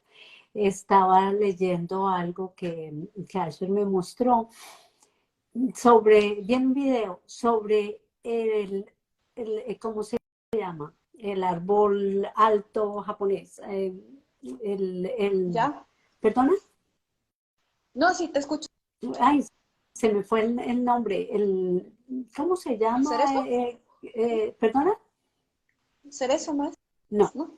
estaba leyendo algo que Asher me mostró sobre, vi un video sobre ¿cómo se llama? El árbol alto japonés.
¿Ya?
¿Perdona?
No, sí, te escucho.
Ay, se me fue el nombre. ¿Cómo se llama?
¿Cerezo?
¿Perdona?
¿Cerezo no es?
No,
¿No?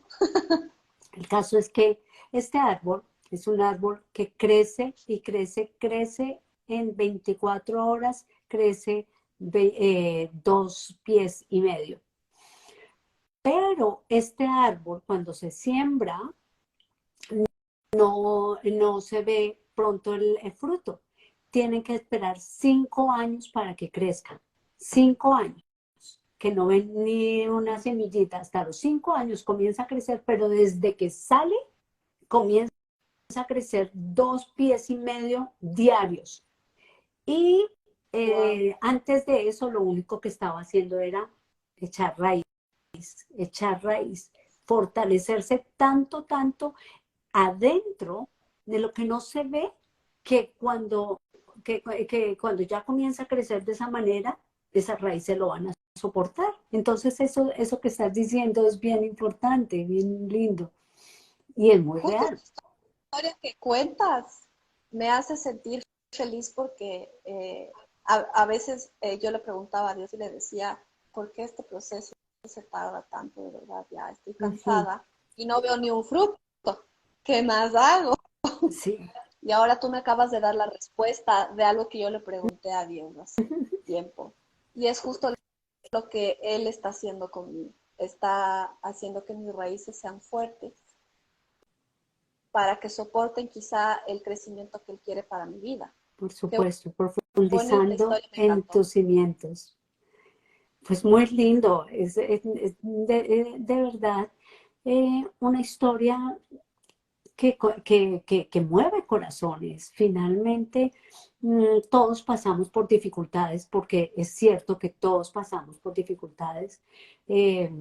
el caso es que este árbol es un árbol que crece y crece, crece en 24 horas, crece 2,5 pies. Pero este árbol, cuando se siembra, no se ve pronto el fruto. Tienen que esperar 5 años para que crezca. 5 años, que no ven ni una semillita. Hasta los 5 años comienza a crecer, pero desde que sale, comienza a crecer 2,5 pies diarios. Y
Wow.
antes de eso, lo único que estaba haciendo era echar raíz, echar raíz, fortalecerse tanto, tanto adentro de lo que no se ve, que que cuando ya comienza a crecer de esa manera, esas raíces lo van a soportar. Entonces eso que estás diciendo es bien importante, bien lindo y es muy
Justo
real.
esta historia que cuentas me hace sentir feliz porque a veces yo le preguntaba a Dios y le decía, ¿por qué este proceso se tarda tanto? De verdad, ya estoy
Ujú.
cansada y no veo ni un fruto. ¿Qué más hago?
Sí.
Y ahora tú me acabas de dar la respuesta de algo que yo le pregunté a Dios hace tiempo. Y es justo lo que Él está haciendo conmigo. Está haciendo que mis raíces sean fuertes para que soporten quizá el crecimiento que Él quiere para mi vida.
Por
Qué
supuesto,
bonita
profundizando
historia, me
en
encantó.
tus cimientos. Pues muy lindo, es de verdad una historia que mueve corazones. Finalmente, todos pasamos por dificultades, porque es cierto que todos pasamos por dificultades. Eh,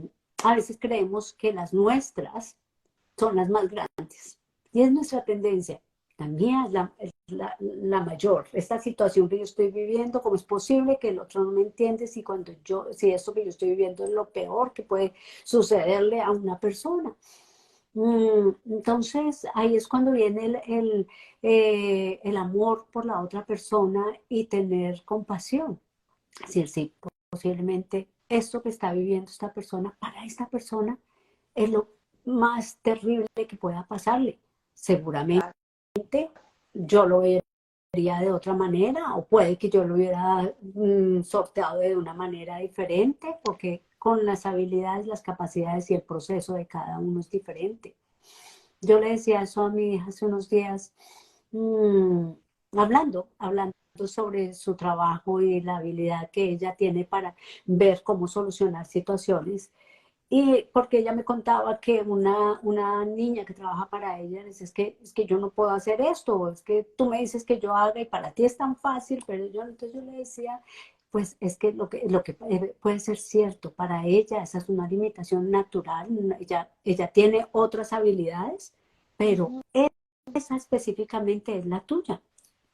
a veces creemos que las nuestras son las más grandes. Y es nuestra tendencia. La mía es la mayor. Esta situación que yo estoy viviendo, ¿cómo es posible que el otro no me entiende si esto que yo estoy viviendo es lo peor que puede sucederle a una persona? Entonces, ahí es cuando viene el amor por la otra persona y tener compasión. Es decir, sí, posiblemente esto que está viviendo esta persona, para esta persona es lo más terrible que pueda pasarle. Seguramente
Claro.
yo lo vería de otra manera o puede que yo lo hubiera sorteado de una manera diferente porque con las habilidades, las capacidades y el proceso de cada uno es diferente. Yo le decía eso a mi hija hace unos días, mmm, hablando sobre su trabajo y la habilidad que ella tiene para ver cómo solucionar situaciones. Y porque ella me contaba que una niña que trabaja para ella dice, es que yo no puedo hacer esto, es que tú me dices que yo haga y para ti es tan fácil, pero entonces yo le decía, pues es que lo que puede ser cierto, para ella esa es una limitación natural, ella tiene otras habilidades, pero
Ujú.
esa específicamente es la tuya.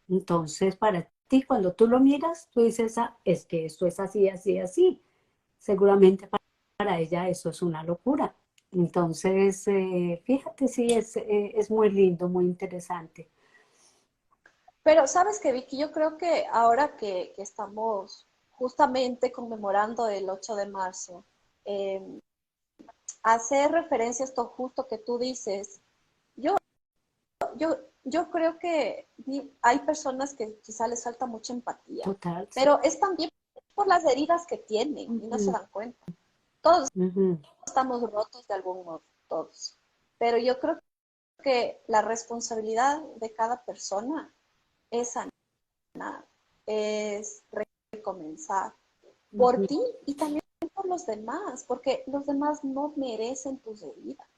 Entonces, para ti, cuando tú lo miras, tú dices, ah, es que esto es así, así, así. Seguramente para ella eso es una locura. Entonces, fíjate, sí, es muy lindo, muy interesante.
Pero sabes que Vicky, yo creo que ahora que estamos justamente conmemorando el 8 de marzo, eh, hacer referencia a esto justo que tú dices, yo, yo creo que hay personas que quizá les falta mucha empatía,
Total, sí.
pero es también por las heridas que tienen y no se
Ujú,
dan cuenta. Todos
ujú.
estamos rotos de algún modo, todos. Pero yo creo que la responsabilidad de cada persona es sanar, es recomenzar por ti y también por los demás, porque los demás no merecen tus heridas.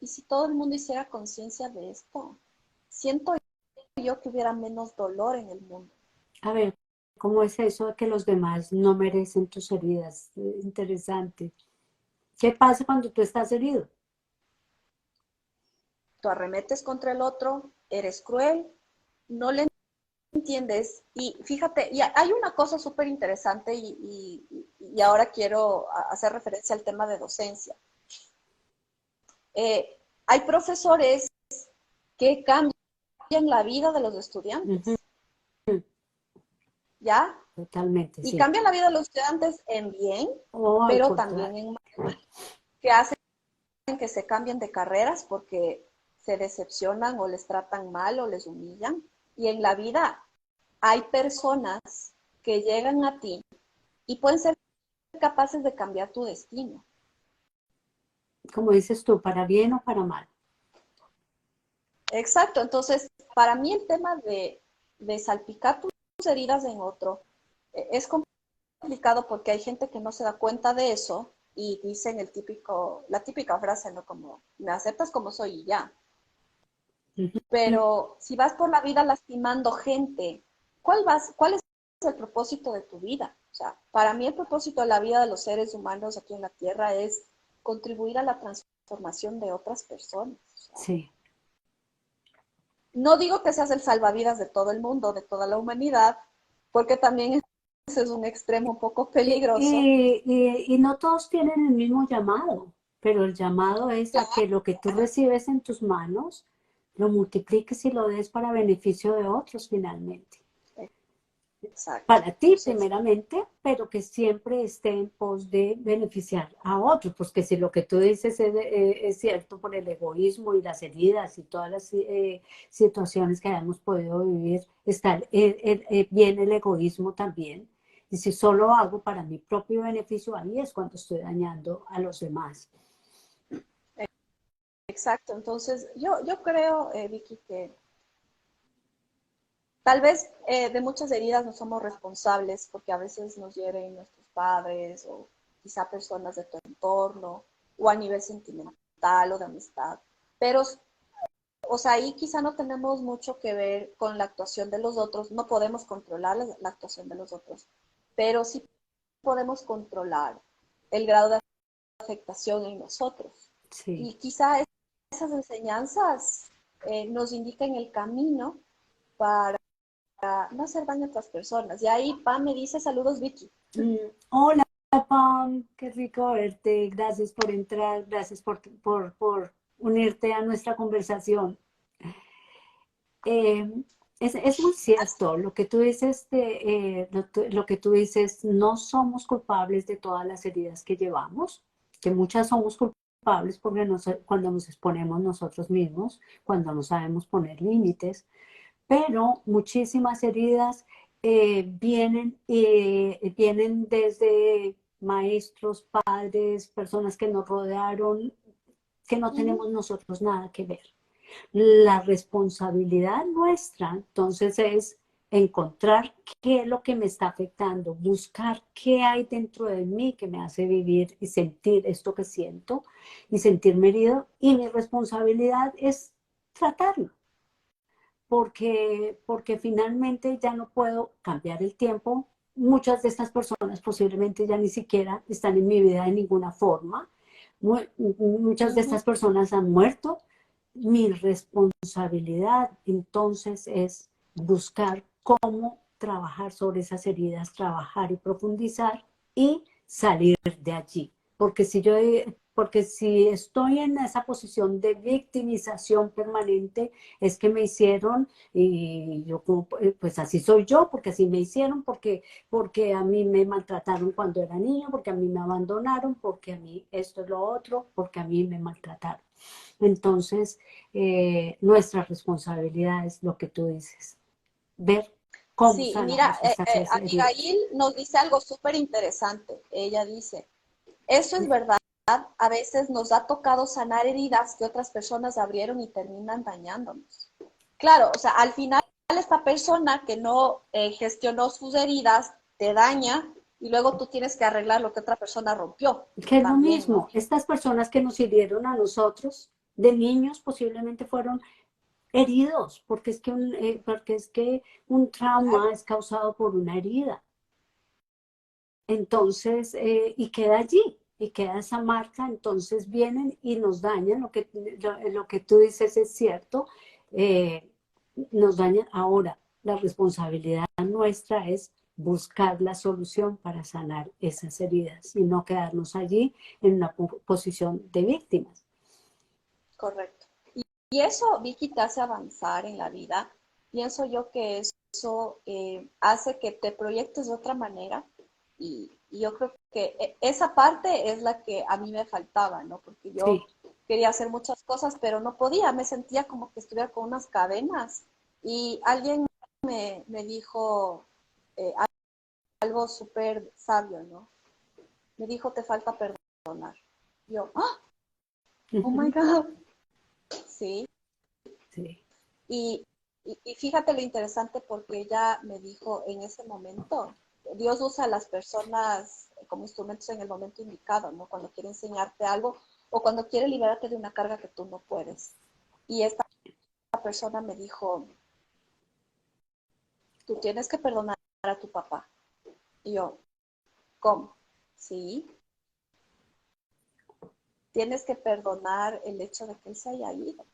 Y si todo el mundo hiciera conciencia de esto, siento yo que hubiera menos dolor en el mundo.
A ver, ¿cómo es eso de que los demás no merecen tus heridas? Interesante. ¿Qué pasa cuando tú estás herido?
Tú arremetes contra el otro, eres cruel, no le entiendes. Y fíjate, y hay una cosa súper interesante y ahora quiero hacer referencia al tema de docencia. Hay profesores que cambian la vida de los
Ujú,
estudiantes, ¿ya?
totalmente,
Y
sí.
cambian la vida de los estudiantes en bien,
O al
pero también
contrario.
en mal, que hacen que se cambien de carreras porque se decepcionan o les tratan mal o les humillan. Y en la vida hay personas que llegan a ti y pueden ser capaces de cambiar tu destino.
Como dices tú, para bien o para mal.
Exacto, entonces para mí el tema de salpicar tus heridas en otro es complicado porque hay gente que no se da cuenta de eso y dicen la típica frase, ¿no? Como, me aceptas como soy y ya.
Ujú.
Pero si vas por la vida lastimando gente, ¿cuál es el propósito de tu vida? O sea, para mí el propósito de la vida de los seres humanos aquí en la Tierra es contribuir a la transformación de otras personas. O sea,
Sí.
no digo que seas el salvavidas de todo el mundo, de toda la humanidad, porque también ese es un extremo un poco peligroso.
Y no todos tienen el mismo llamado, pero el llamado es a que lo que tú recibes en tus manos lo multipliques y lo des para beneficio de otros finalmente.
Exacto.
Para ti
Entonces,
primeramente, pero que siempre esté en pos de beneficiar a otros, pues que si lo que tú dices es cierto por el egoísmo y las heridas y todas las situaciones que hayamos podido vivir, está bien el egoísmo también. Y si solo hago para mi propio beneficio, ahí es cuando estoy dañando a los demás.
exacto. Entonces, yo creo, Vicky, que tal vez de muchas heridas no somos responsables porque a veces nos hieren nuestros padres o quizá personas de tu entorno o a nivel sentimental o de amistad. Pero, o sea, ahí quizá no tenemos mucho que ver con la actuación de los otros, no podemos controlar la actuación de los otros, pero sí podemos controlar el grado de afectación en nosotros.
Sí.
Y quizá esas enseñanzas nos indiquen el camino para no hacer daño a otras personas. Y ahí Pam me dice, saludos Vicky.
Mm, hola, Pam, qué rico verte. Gracias por entrar, gracias por unirte a nuestra conversación. Eh, es muy cierto lo que tú dices, lo que tú dices, no somos culpables de todas las heridas que llevamos, que muchas somos culpables porque cuando nos exponemos nosotros mismos, cuando no sabemos poner límites, pero muchísimas heridas vienen desde maestros, padres, personas que nos rodearon, que no
Uh -huh.
tenemos nosotros nada que ver. La responsabilidad nuestra, entonces, es encontrar qué es lo que me está afectando, buscar qué hay dentro de mí que me hace vivir y sentir esto que siento y sentirme herido. Y mi responsabilidad es tratarlo, porque finalmente ya no puedo cambiar el tiempo. Muchas de estas personas posiblemente ya ni siquiera están en mi vida de ninguna forma. Muchas
Uh
de
-huh.
estas personas han muerto. Mi responsabilidad entonces es buscar cómo trabajar sobre esas heridas, trabajar y profundizar y salir de allí. Porque si estoy en esa posición de victimización permanente, es que me hicieron y yo pues así soy yo, porque así me hicieron, porque a mí me maltrataron cuando era niño, porque a mí me abandonaron, porque a mí esto es lo otro, porque a mí me maltrataron. Entonces, nuestra responsabilidad es lo que tú dices, ver cómo
Sí, y mira,
sanamos estas heridas.
Abigail nos dice algo súper interesante. Ella dice, eso es verdad, a veces nos ha tocado sanar heridas que otras personas abrieron y terminan dañándonos. Claro, o sea, al final esta persona que no gestionó sus heridas te daña y luego tú tienes que arreglar lo que otra persona rompió
Que es lo
también, ¿no?
mismo, estas personas que nos hirieron a nosotros, de niños posiblemente fueron heridos, porque es que un trauma es causado por una herida. Entonces, y queda allí, y queda esa marca, entonces vienen y nos dañan, lo que tú dices es cierto, eh, nos dañan. Ahora, la responsabilidad nuestra es buscar la solución para sanar esas heridas y no quedarnos allí en una posición de víctimas.
Correcto. Y eso, Vicky, te hace avanzar en la vida. Pienso yo que eso hace que te proyectes de otra manera y yo creo que esa parte es la que a mí me faltaba, ¿no? Porque yo
Sí,
quería hacer muchas cosas, pero no podía, me sentía como que estuviera con unas cadenas. Y alguien me dijo algo súper sabio, ¿no? Me dijo, te falta perdonar. Yo, ¡ah! Oh my
ujú,
God, sí.
sí,
Y, y fíjate lo interesante porque ella me dijo en ese momento, Dios usa a las personas como instrumentos en el momento indicado, ¿no? Cuando quiere enseñarte algo o cuando quiere liberarte de una carga que tú no puedes. Y esta persona me dijo, tú tienes que perdonar a tu papá. Y yo, ¿cómo? Sí, tienes que perdonar el hecho de que él se haya ido.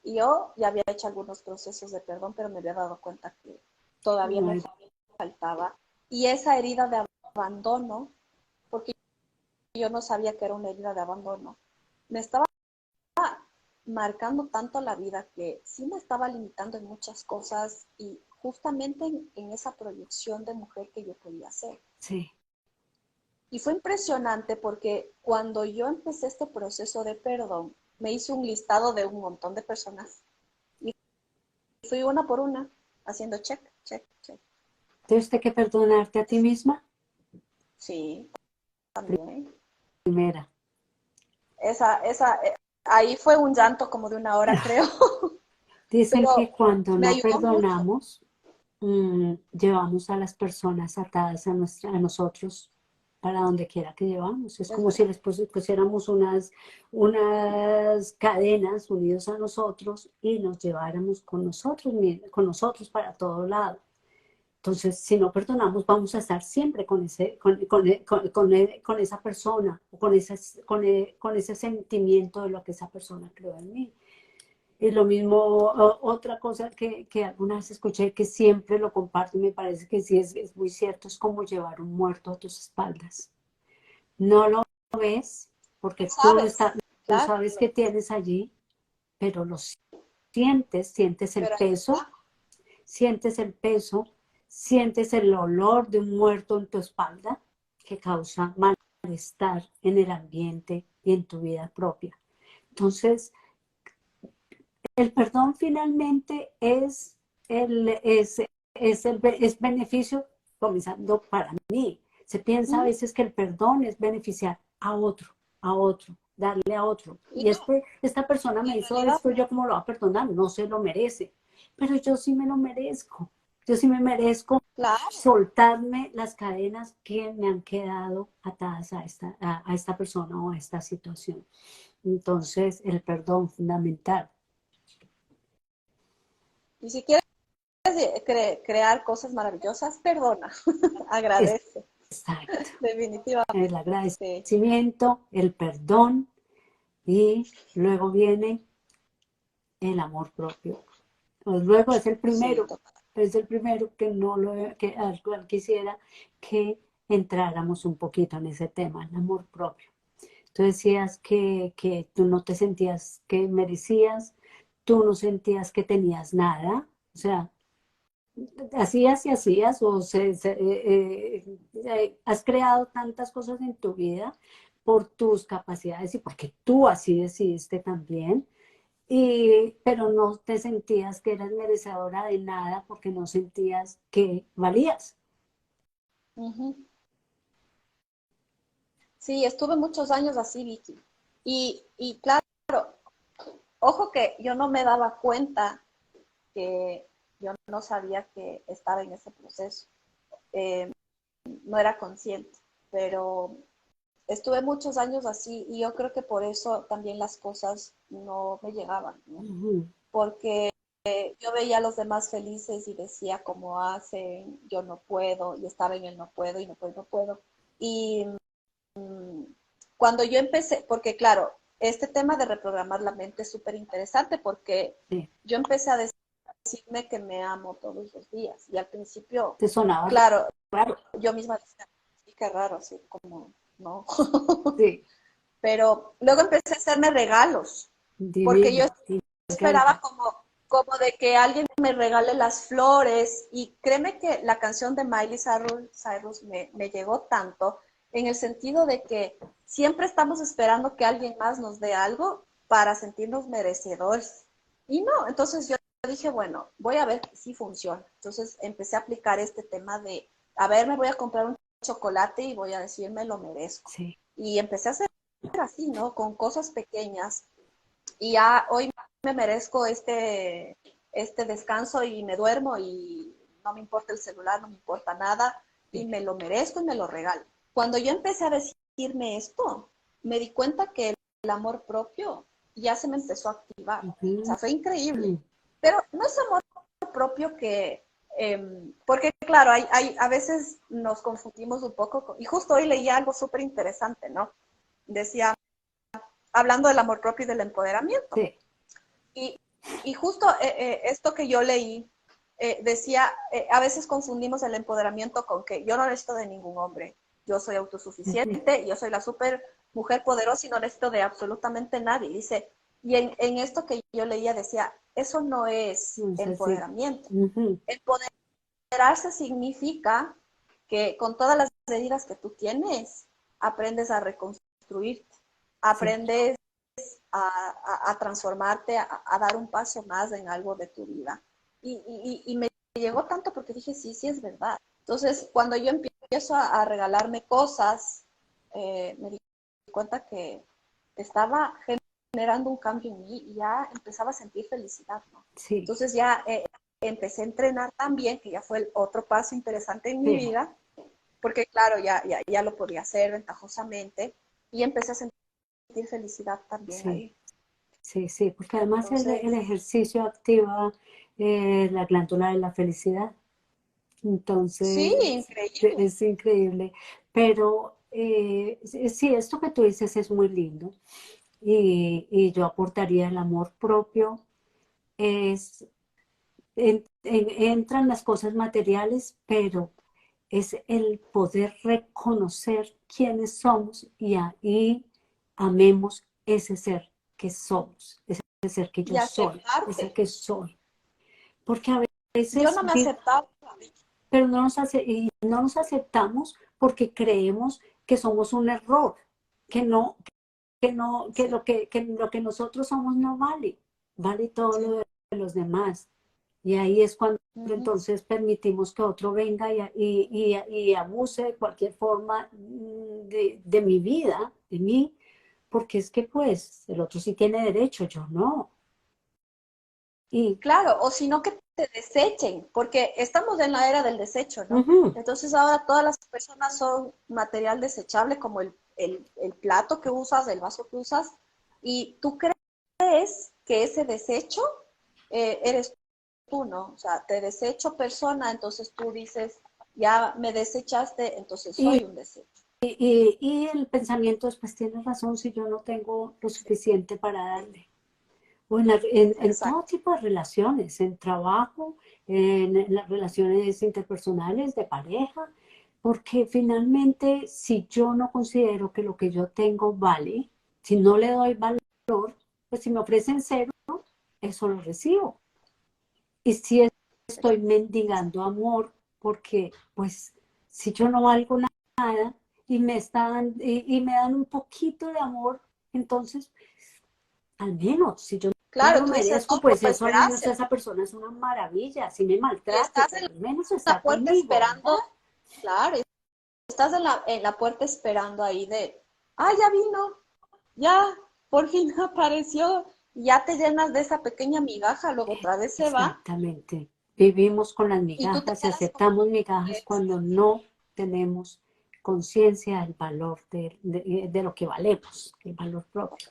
Y yo ya había hecho algunos procesos de perdón, pero me había dado cuenta que todavía me
no,
faltaba. Y esa herida de abandono, porque yo no sabía que era una herida de abandono, me estaba marcando tanto la vida que sí me estaba limitando en muchas cosas y justamente en esa proyección de mujer que yo podía ser.
sí,
Y fue impresionante porque cuando yo empecé este proceso de perdón, me hice un listado de un montón de personas y fui una por una haciendo check, check, check.
tienes que perdonarte a ti misma,
Sí, también.
primera.
Ahí fue un llanto como de una hora, creo,
Dicen que
pero
cuando
me
no
ayudó mucho.
perdonamos, llevamos a las personas atadas a nosotros para donde quiera que llevamos. Es
Es
como si
verdad.
les pusiéramos unas cadenas unidos a nosotros y nos lleváramos con nosotros para todo lado. Entonces, si no perdonamos, vamos a estar siempre con esa persona, o con ese sentimiento de lo que esa persona creó en mí. Y lo mismo, otra cosa que alguna vez escuché, que siempre lo comparto y me parece que sí es muy cierto, es como llevar un muerto a tus espaldas. No lo ves
Tú
porque
sabes,
no
claro,
sabes qué tienes allí, pero lo sientes
pero ahí está.
sientes el peso, sientes el olor de un muerto en tu espalda que causa malestar en el ambiente y en tu vida propia. Entonces, el perdón finalmente es beneficio, comenzando para mí. Se piensa a
Ujú.
veces que el perdón es beneficiar a otro, darle a otro.
Y
Y
no,
esta persona
en
me hizo
realidad
esto,
no.
yo cómo lo va a perdonar, no se lo merece. Pero yo sí me lo merezco. Yo sí me merezco
Claro.
soltarme las cadenas que me han quedado atadas a esta persona o a esta situación. Entonces, el perdón fundamental.
Y si quieres crear cosas maravillosas, perdona, agradece,
Exacto. El
definitivamente. Sí,
agradecimiento, el perdón y luego viene el amor propio. Pues luego
sí, total.
es el primero que no lo que al cual quisiera que entráramos un poquito en ese tema, el amor propio. Tú decías que tú no te sentías que merecías, tú no sentías que tenías nada, o sea, hacías y hacías, has creado tantas cosas en tu vida por tus capacidades y porque tú así decidiste también, pero no te sentías que eras merecedora de nada porque no sentías que valías.
Ujú. Sí, estuve muchos años así, Vicky. Y claro, ojo que yo no me daba cuenta que yo no sabía que estaba en ese proceso. No era consciente, pero estuve muchos años así y yo creo que por eso también las cosas no me llegaban, ¿no? Porque yo veía a los demás felices y decía cómo hacen, yo no puedo, y estaba en el no puedo y no puedo, no puedo. Y cuando yo empecé, porque claro, este tema de reprogramar la mente es súper interesante porque
Sí.
yo empecé a decirme que me amo todos los días y al principio,
¿Te sonaba
claro,
raro?
yo misma decía, sí, qué raro, así como, no.
Sí,
Pero luego empecé a hacerme regalos, porque yo
divino, me
esperaba
encanta.
como de que alguien me regale las flores y créeme que la canción de Miley Cyrus me llegó tanto en el sentido de que siempre estamos esperando que alguien más nos dé algo para sentirnos merecedores. Y no, entonces yo dije, bueno, voy a ver si funciona. Entonces empecé a aplicar este tema de, a ver, me voy a comprar un chocolate y voy a decir, me lo merezco.
Sí,
Y empecé a hacer así, ¿no? Con cosas pequeñas. Y ya hoy me merezco este descanso y me duermo y no me importa el celular, no me importa nada y
sí.
me lo merezco y me lo regalo. Cuando yo empecé a decirme esto, me di cuenta que el amor propio ya se me empezó a activar. O
Ujú.
sea, fue increíble. Pero no es amor propio que, porque claro, a veces nos confundimos un poco, y justo hoy leí algo súper interesante, ¿no? Decía, hablando del amor propio y del empoderamiento.
Sí,
Y, y justo esto que yo leí decía, a veces confundimos el empoderamiento con que yo no necesito de ningún hombre, yo soy
ujú.
autosuficiente, yo soy la super mujer poderosa y no necesito de absolutamente nadie. Dice, y en esto que yo leía decía, eso no es
No sé si.
empoderamiento.
Ujú.
Empoderarse significa que con todas las heridas que tú tienes, aprendes a reconstruirte,
Sí,
aprendes a transformarte, a dar un paso más en algo de tu vida. Y me llegó tanto porque dije, sí, sí es verdad. Entonces, cuando yo empiezo a regalarme cosas, me di cuenta que estaba generando un cambio en mí y ya empezaba a sentir felicidad, ¿no?
sí,
Entonces ya empecé a entrenar también, que ya fue el otro paso interesante en mi
sí,
vida, porque claro, ya lo podía hacer ventajosamente y empecé a sentir felicidad también
sí,
ahí.
sí, sí, porque además el
Entonces,
ejercicio activa la glándula de la felicidad.
sí,
Entonces,
increíble.
es increíble. Pero sí, esto que tú dices es muy lindo. Y yo aportaría el amor propio. Es, entran las cosas materiales, pero es el poder reconocer quiénes somos y amemos ese ser que somos, ese ser que
Y
yo soy, esa
aceptarte.
que soy. Porque a
Yo
veces
no me aceptaba.
pero y no nos aceptamos porque creemos que somos un error, que no, que no,
Sí,
que lo que nosotros somos no vale, vale todo lo
sí.
de los demás. Y ahí es cuando
Ujú.
entonces permitimos que otro venga y abuse de cualquier forma de mi vida, de mí, porque es que pues el otro sí tiene derecho, yo no. Y
Claro, o sino que te desechen, porque estamos en la era del desecho, ¿no?
ujú,
Entonces ahora todas las personas son material desechable, como el plato que usas, el vaso que usas, y tú crees que ese desecho eres tú, ¿no? O sea, te desecho persona, entonces tú dices, ya me desechaste, entonces
y,
soy un desecho.
y el pensamiento es, pues tienes razón si yo no tengo lo
Sí,
suficiente para darle. O en todo
exacto.
tipo de relaciones, en trabajo, en las relaciones interpersonales, de pareja, porque finalmente si yo no considero que lo que yo tengo vale, si no le doy valor, pues si me ofrecen cero, eso lo recibo. Y si estoy mendigando amor, porque pues si yo no valgo nada y me dan un poquito de amor, entonces al menos, si yo no me
Claro,
lo
tú dices,
merezco,
no,
pues
pues
eso al menos
gracias.
esa persona es una maravilla, si me
Y
maltrate,
estás en
pero al menos está
la puerta
conmigo, ¿verdad?
esperando, claro, estás en la puerta esperando ahí de, ah, ya vino, ya, por fin apareció, y ya te llenas de esa pequeña migaja, luego otra vez se va,
Exactamente. Vivimos con las
Y tú te
migajas y
quedas como
aceptamos migajas
que
cuando no tenemos conciencia del valor de lo que valemos, el valor propio,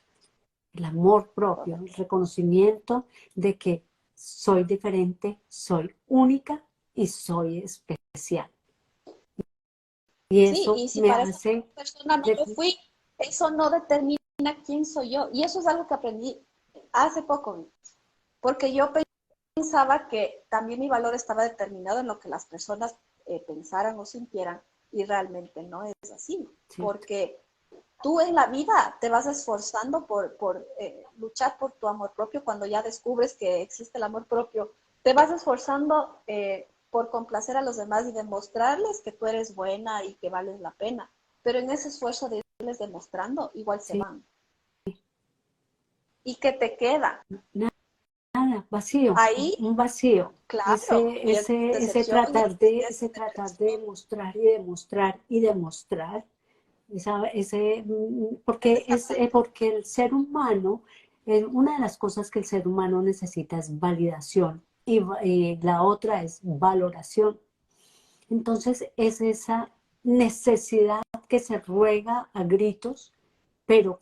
el amor propio, el reconocimiento de que soy diferente, soy única y soy especial. Y
sí,
eso
y si
me
para esa
hace,
persona no lo fui, eso no determina quién soy yo. Y eso es algo que aprendí hace poco, porque yo pensaba que también mi valor estaba determinado en lo que las personas pensaran o sintieran, y realmente no es así,
¿cierto?
porque tú en la vida te vas esforzando por luchar por tu amor propio. Cuando ya descubres que existe el amor propio, te vas esforzando por complacer a los demás y demostrarles que tú eres buena y que vales la pena. Pero en ese esfuerzo de irles demostrando, igual se
Sí,
van. ¿Y qué te queda?
nada, vacío,
Ahí,
un vacío.
claro, y es decepción y
Ese
tristeza,
tratar de
depresión,
demostrar y demostrar y demostrar,
es desaprender.
porque el ser humano, una de las cosas que el ser humano necesita es validación y la otra es valoración. Entonces es esa necesidad que se ruega a gritos, pero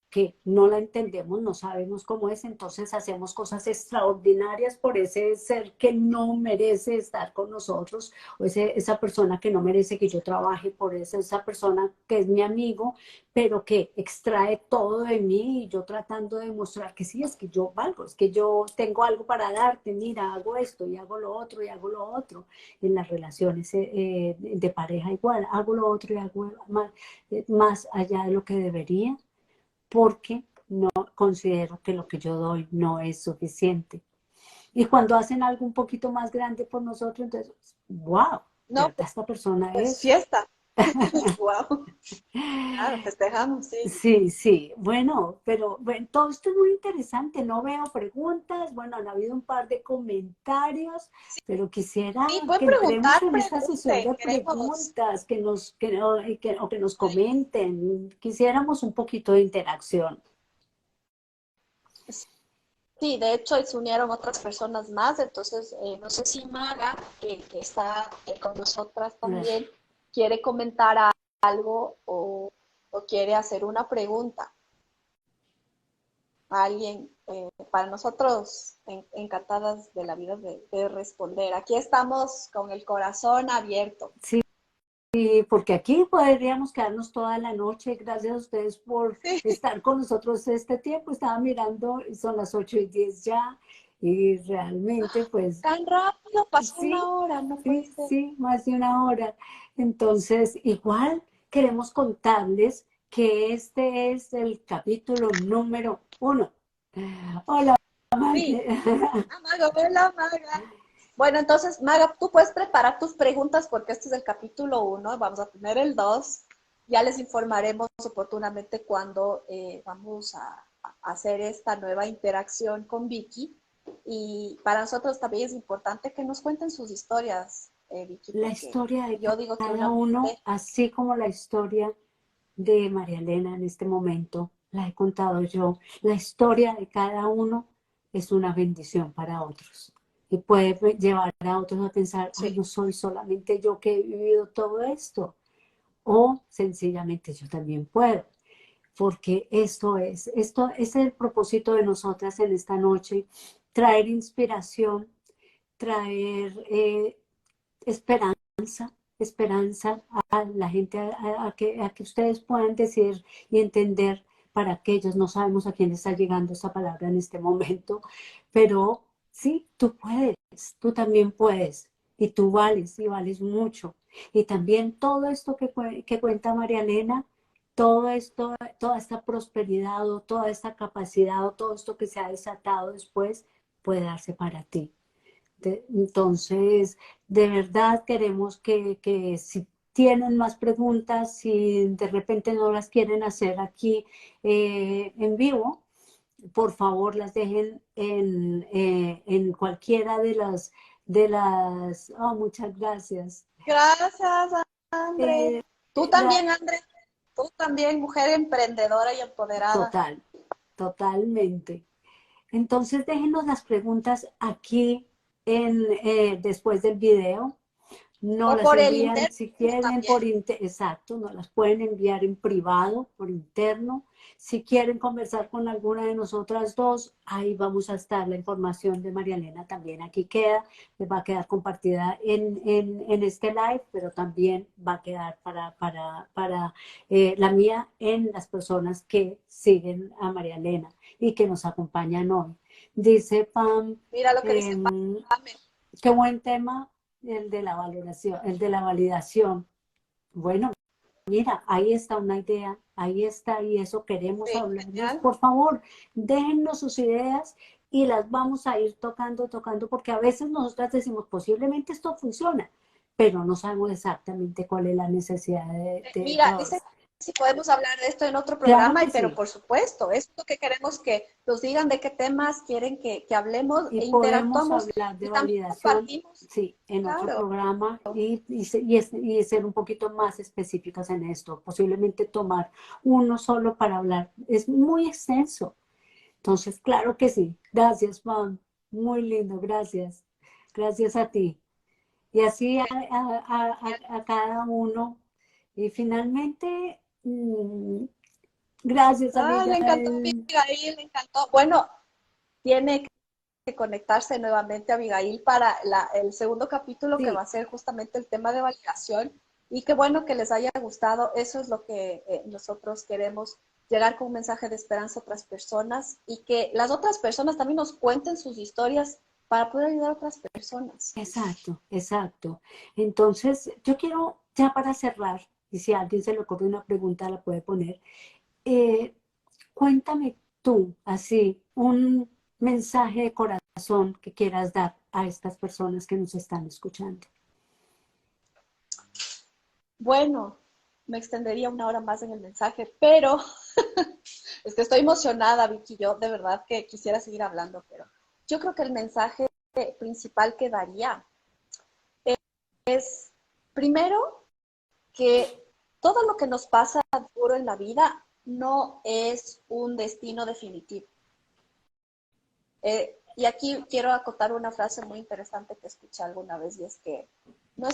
que no la entendemos, no sabemos cómo es, entonces hacemos cosas extraordinarias por ese ser que no merece estar con nosotros, o esa persona que no merece que yo trabaje por eso, esa persona que es mi amigo, pero que extrae todo de mí y yo tratando de demostrar que sí, es que yo valgo, es que yo tengo algo para darte, mira, hago esto y hago lo otro y hago lo otro. En las relaciones de pareja igual, hago lo otro y hago más allá de lo que debería porque no considero que lo que yo doy no es suficiente. Y cuando hacen algo un poquito más grande por nosotros, entonces, wow, de
No,
verdad esta persona
pues
es.
fiesta. Wow. Claro, festejamos, sí.
Sí, sí, bueno, pero bueno, todo esto es muy interesante, no veo preguntas, bueno, han habido un par de comentarios, pero quisiera
Sí, pueden
que entremos
preguntar,
en esta sesión
pregunten,
de
queremos.
preguntas, o que nos comenten, quisiéramos un poquito de interacción.
Sí, de hecho se unieron otras personas más, entonces no sé si Maga, que está con nosotras
A ver,
también, quiere comentar algo o quiere hacer una pregunta a alguien. Para nosotros, encantadas de la vida de responder. Aquí estamos con el corazón abierto.
sí, sí, porque aquí podríamos quedarnos toda la noche. Gracias a ustedes por
Sí,
estar con nosotros este tiempo. Estaba mirando y son las 8:10 ya. Y realmente, pues,
tan rápido, pasó
sí,
una hora, no puede
sí,
ser.
sí, más de una hora. Entonces, igual queremos contarles que este es el capítulo número 1. Hola,
Sí,
Maggie.
Maga, hola, Maga. Bueno, entonces, Maga, tú puedes preparar tus preguntas porque este es el capítulo 1, vamos a tener el 2. Ya les informaremos oportunamente cuando vamos a hacer esta nueva interacción con Vicky. Y para nosotros también es importante que nos cuenten sus historias, Vicky,
La
porque
historia de
yo digo que
cada
una
uno,
mujer,
así como la historia de María Elena en este momento, la he contado yo. La historia de cada uno es una bendición para otros y puede llevar a otros a pensar, ay,
sí,
no soy solamente yo que he vivido todo esto, o sencillamente yo también puedo, porque esto es el propósito de nosotras en esta noche, traer inspiración, traer esperanza, esperanza a la gente, a que ustedes puedan decir y entender para aquellos, no sabemos a quién está llegando esta palabra en este momento, pero sí, tú puedes, tú también puedes, y tú vales, y vales mucho. Y también todo esto que cuenta María Elena, todo esto, toda esta prosperidad, o toda esta capacidad, o todo esto que se ha desatado después, puede darse para ti. Entonces, de verdad queremos que si tienen más preguntas, si de repente no las quieren hacer aquí en vivo, por favor las dejen en cualquiera oh, muchas gracias.
gracias, André.
Eh,
Tú
la,
también, André, tú también, mujer emprendedora y empoderada.
totalmente. Entonces, déjenos las preguntas aquí después del video. No
O
las
por el
envían,
interno
si quieren,
también.
exacto, no las pueden enviar en privado, por interno. Si quieren conversar con alguna de nosotras dos, ahí vamos a estar. La información de María Elena también aquí queda, les va a quedar compartida en este live, pero también va a quedar para la mía en las personas que siguen a María Elena y que nos acompañan hoy. Dice Pam,
Mira lo que dice
em,
Pame.
qué buen tema el de la valoración, el de la validación. Bueno, mira, ahí está una idea, ahí está, y eso queremos
Sí,
hablarnos.
genial.
Por favor, déjennos sus ideas y las vamos a ir tocando, tocando, porque a veces nosotras decimos, posiblemente esto funciona, pero no sabemos exactamente cuál es la necesidad de
Mira, dice si podemos hablar de esto en otro
Claro
programa,
que
pero
sí.
por supuesto, es lo que queremos que nos digan de qué temas quieren que hablemos
Y
e
podemos
interactuamos
hablar de
y también
validación,
compartimos.
sí, en otro
Claro,
programa y ser un poquito más específicas en esto. Posiblemente tomar uno solo para hablar. Es muy extenso. Entonces, claro que sí. Gracias, Juan. Muy lindo, gracias. Gracias a ti. Y así a cada uno. Y finalmente, gracias,
ah, le encantó
Abigail.
Abigail, le encantó. Bueno, tiene que conectarse nuevamente a Abigail para el segundo capítulo que va
Sí,
a ser justamente el tema de validación. Y qué bueno que les haya gustado. Eso es lo que nosotros queremos, llegar con un mensaje de esperanza a otras personas y que las otras personas también nos cuenten sus historias para poder ayudar a otras personas.
exacto, exacto. Entonces, yo quiero, ya para cerrar, y si a alguien se le ocurre una pregunta, la puede poner. eh, Cuéntame tú, así, un mensaje de corazón que quieras dar a estas personas que nos están escuchando.
Bueno, me extendería una hora más en el mensaje, pero es que estoy emocionada, Vicky. Yo de verdad que quisiera seguir hablando, pero yo creo que el mensaje principal que daría es, primero, que todo lo que nos pasa duro en la vida no es un destino definitivo. Y aquí quiero acotar una frase muy interesante que escuché alguna vez y es que no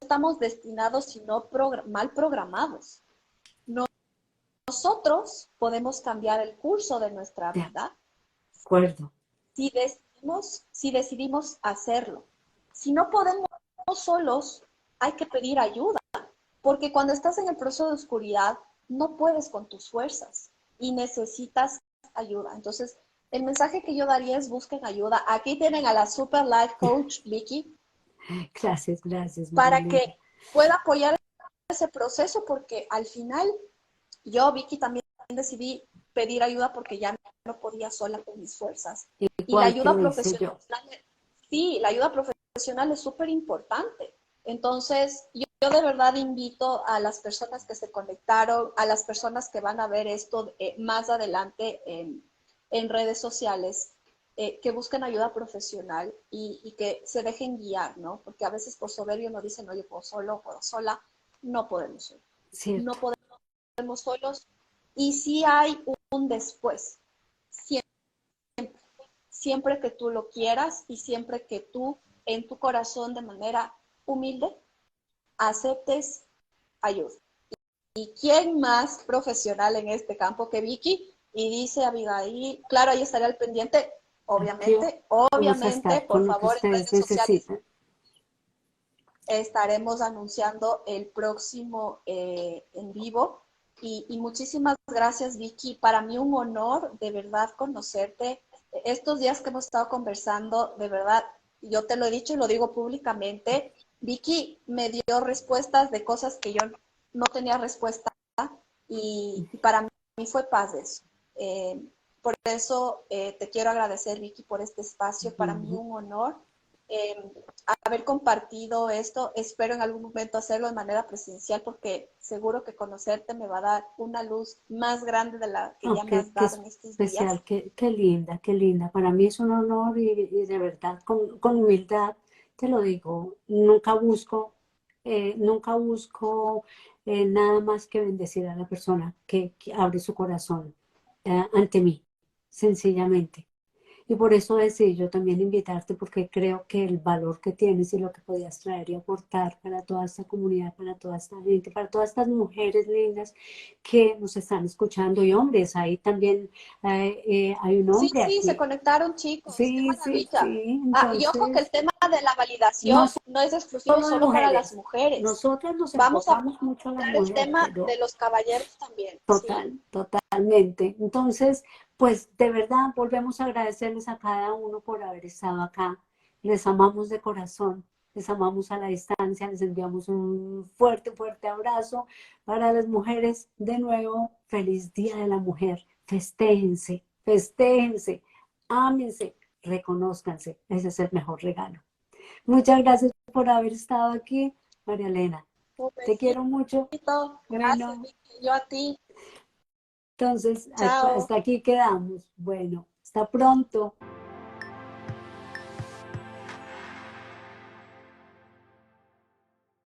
estamos destinados sino mal programados. Nosotros podemos cambiar el curso de nuestra
De
vida
acuerdo.
si decidimos hacerlo. Si no podemos solos, hay que pedir ayuda, porque cuando estás en el proceso de oscuridad, no puedes con tus fuerzas y necesitas ayuda. Entonces, el mensaje que yo daría es busquen ayuda. Aquí tienen a la Super Life Coach Vicky
Gracias, gracias, María
para
Elena.
que pueda apoyar ese proceso, porque al final yo, Vicky, también decidí pedir ayuda porque ya no podía sola con mis fuerzas. Y la
Igual que
ayuda
lo hice
profesional,
yo.
sí, la ayuda profesional es súper importante. Entonces, yo de verdad invito a las personas que se conectaron, a las personas que van a ver esto más adelante en redes sociales, que busquen ayuda profesional y que se dejen guiar, ¿no? Porque a veces por soberbio nos dicen, no, yo puedo solo, puedo sola. No podemos solo.
Cierto.
No podemos solos. Y sí hay un después. Siempre, siempre que tú lo quieras y siempre que tú en tu corazón de manera humilde aceptes ayuda. ¿Y quién más profesional en este campo que Vicky? Y dice Abigail, claro, ahí estaré al pendiente,
Aquí
obviamente,
vamos a
obviamente,
estar
por
con lo que
favor, en
ustedes
redes sociales
necesitan.
estaremos anunciando el próximo en vivo. Y muchísimas gracias, Vicky. Para mí un honor de verdad conocerte. Estos días que hemos estado conversando, de verdad, yo te lo he dicho y lo digo públicamente, Vicky me dio respuestas de cosas que yo no tenía respuesta y para mí fue paz de eso. Por eso te quiero agradecer, Vicky, por este espacio. Para mí un honor eh, haber compartido esto. Espero en algún momento hacerlo de manera presencial porque seguro que conocerte me va a dar una luz más grande de la que
Oh,
ya me has
qué
dado en estos días.
especial, qué linda, qué linda. Para mí es un honor y de verdad, con humildad, te lo digo, nunca busco nada más que bendecir a la persona que abre su corazón ante mí, sencillamente. Y por eso decidí yo también invitarte, porque creo que el valor que tienes y lo que podías traer y aportar para toda esta comunidad, para toda esta gente, para todas estas mujeres lindas que nos están escuchando y hombres, ahí también hay un
Sí,
hombre
sí, se
aquí.
conectaron chicos, qué
Sí, sí,
maravilla.
sí,
Ah, y ojo que el
entonces,
tema de la
no
validación no es exclusivo
solo de
solo para las
mujeres,
mujeres.
nosotras nos
Vamos a
enfocamos mucho a la
tocar el
mujer,
tema
pero
de los caballeros también, sí.
totalmente. Entonces, pues de verdad volvemos a agradecerles a cada uno por haber estado acá. Les amamos de corazón, les amamos a la distancia, les enviamos un fuerte, fuerte abrazo. Para las mujeres, de nuevo, feliz Día de la Mujer. Festéjense, festéjense, ámense, reconózcanse. Ese es el mejor regalo. Muchas gracias por haber estado aquí, María Elena.
Un
Te quiero
besito,
mucho.
gracias,
Bueno,
Vicky, yo a ti.
entonces
Chao.
hasta aquí quedamos. Bueno, hasta pronto.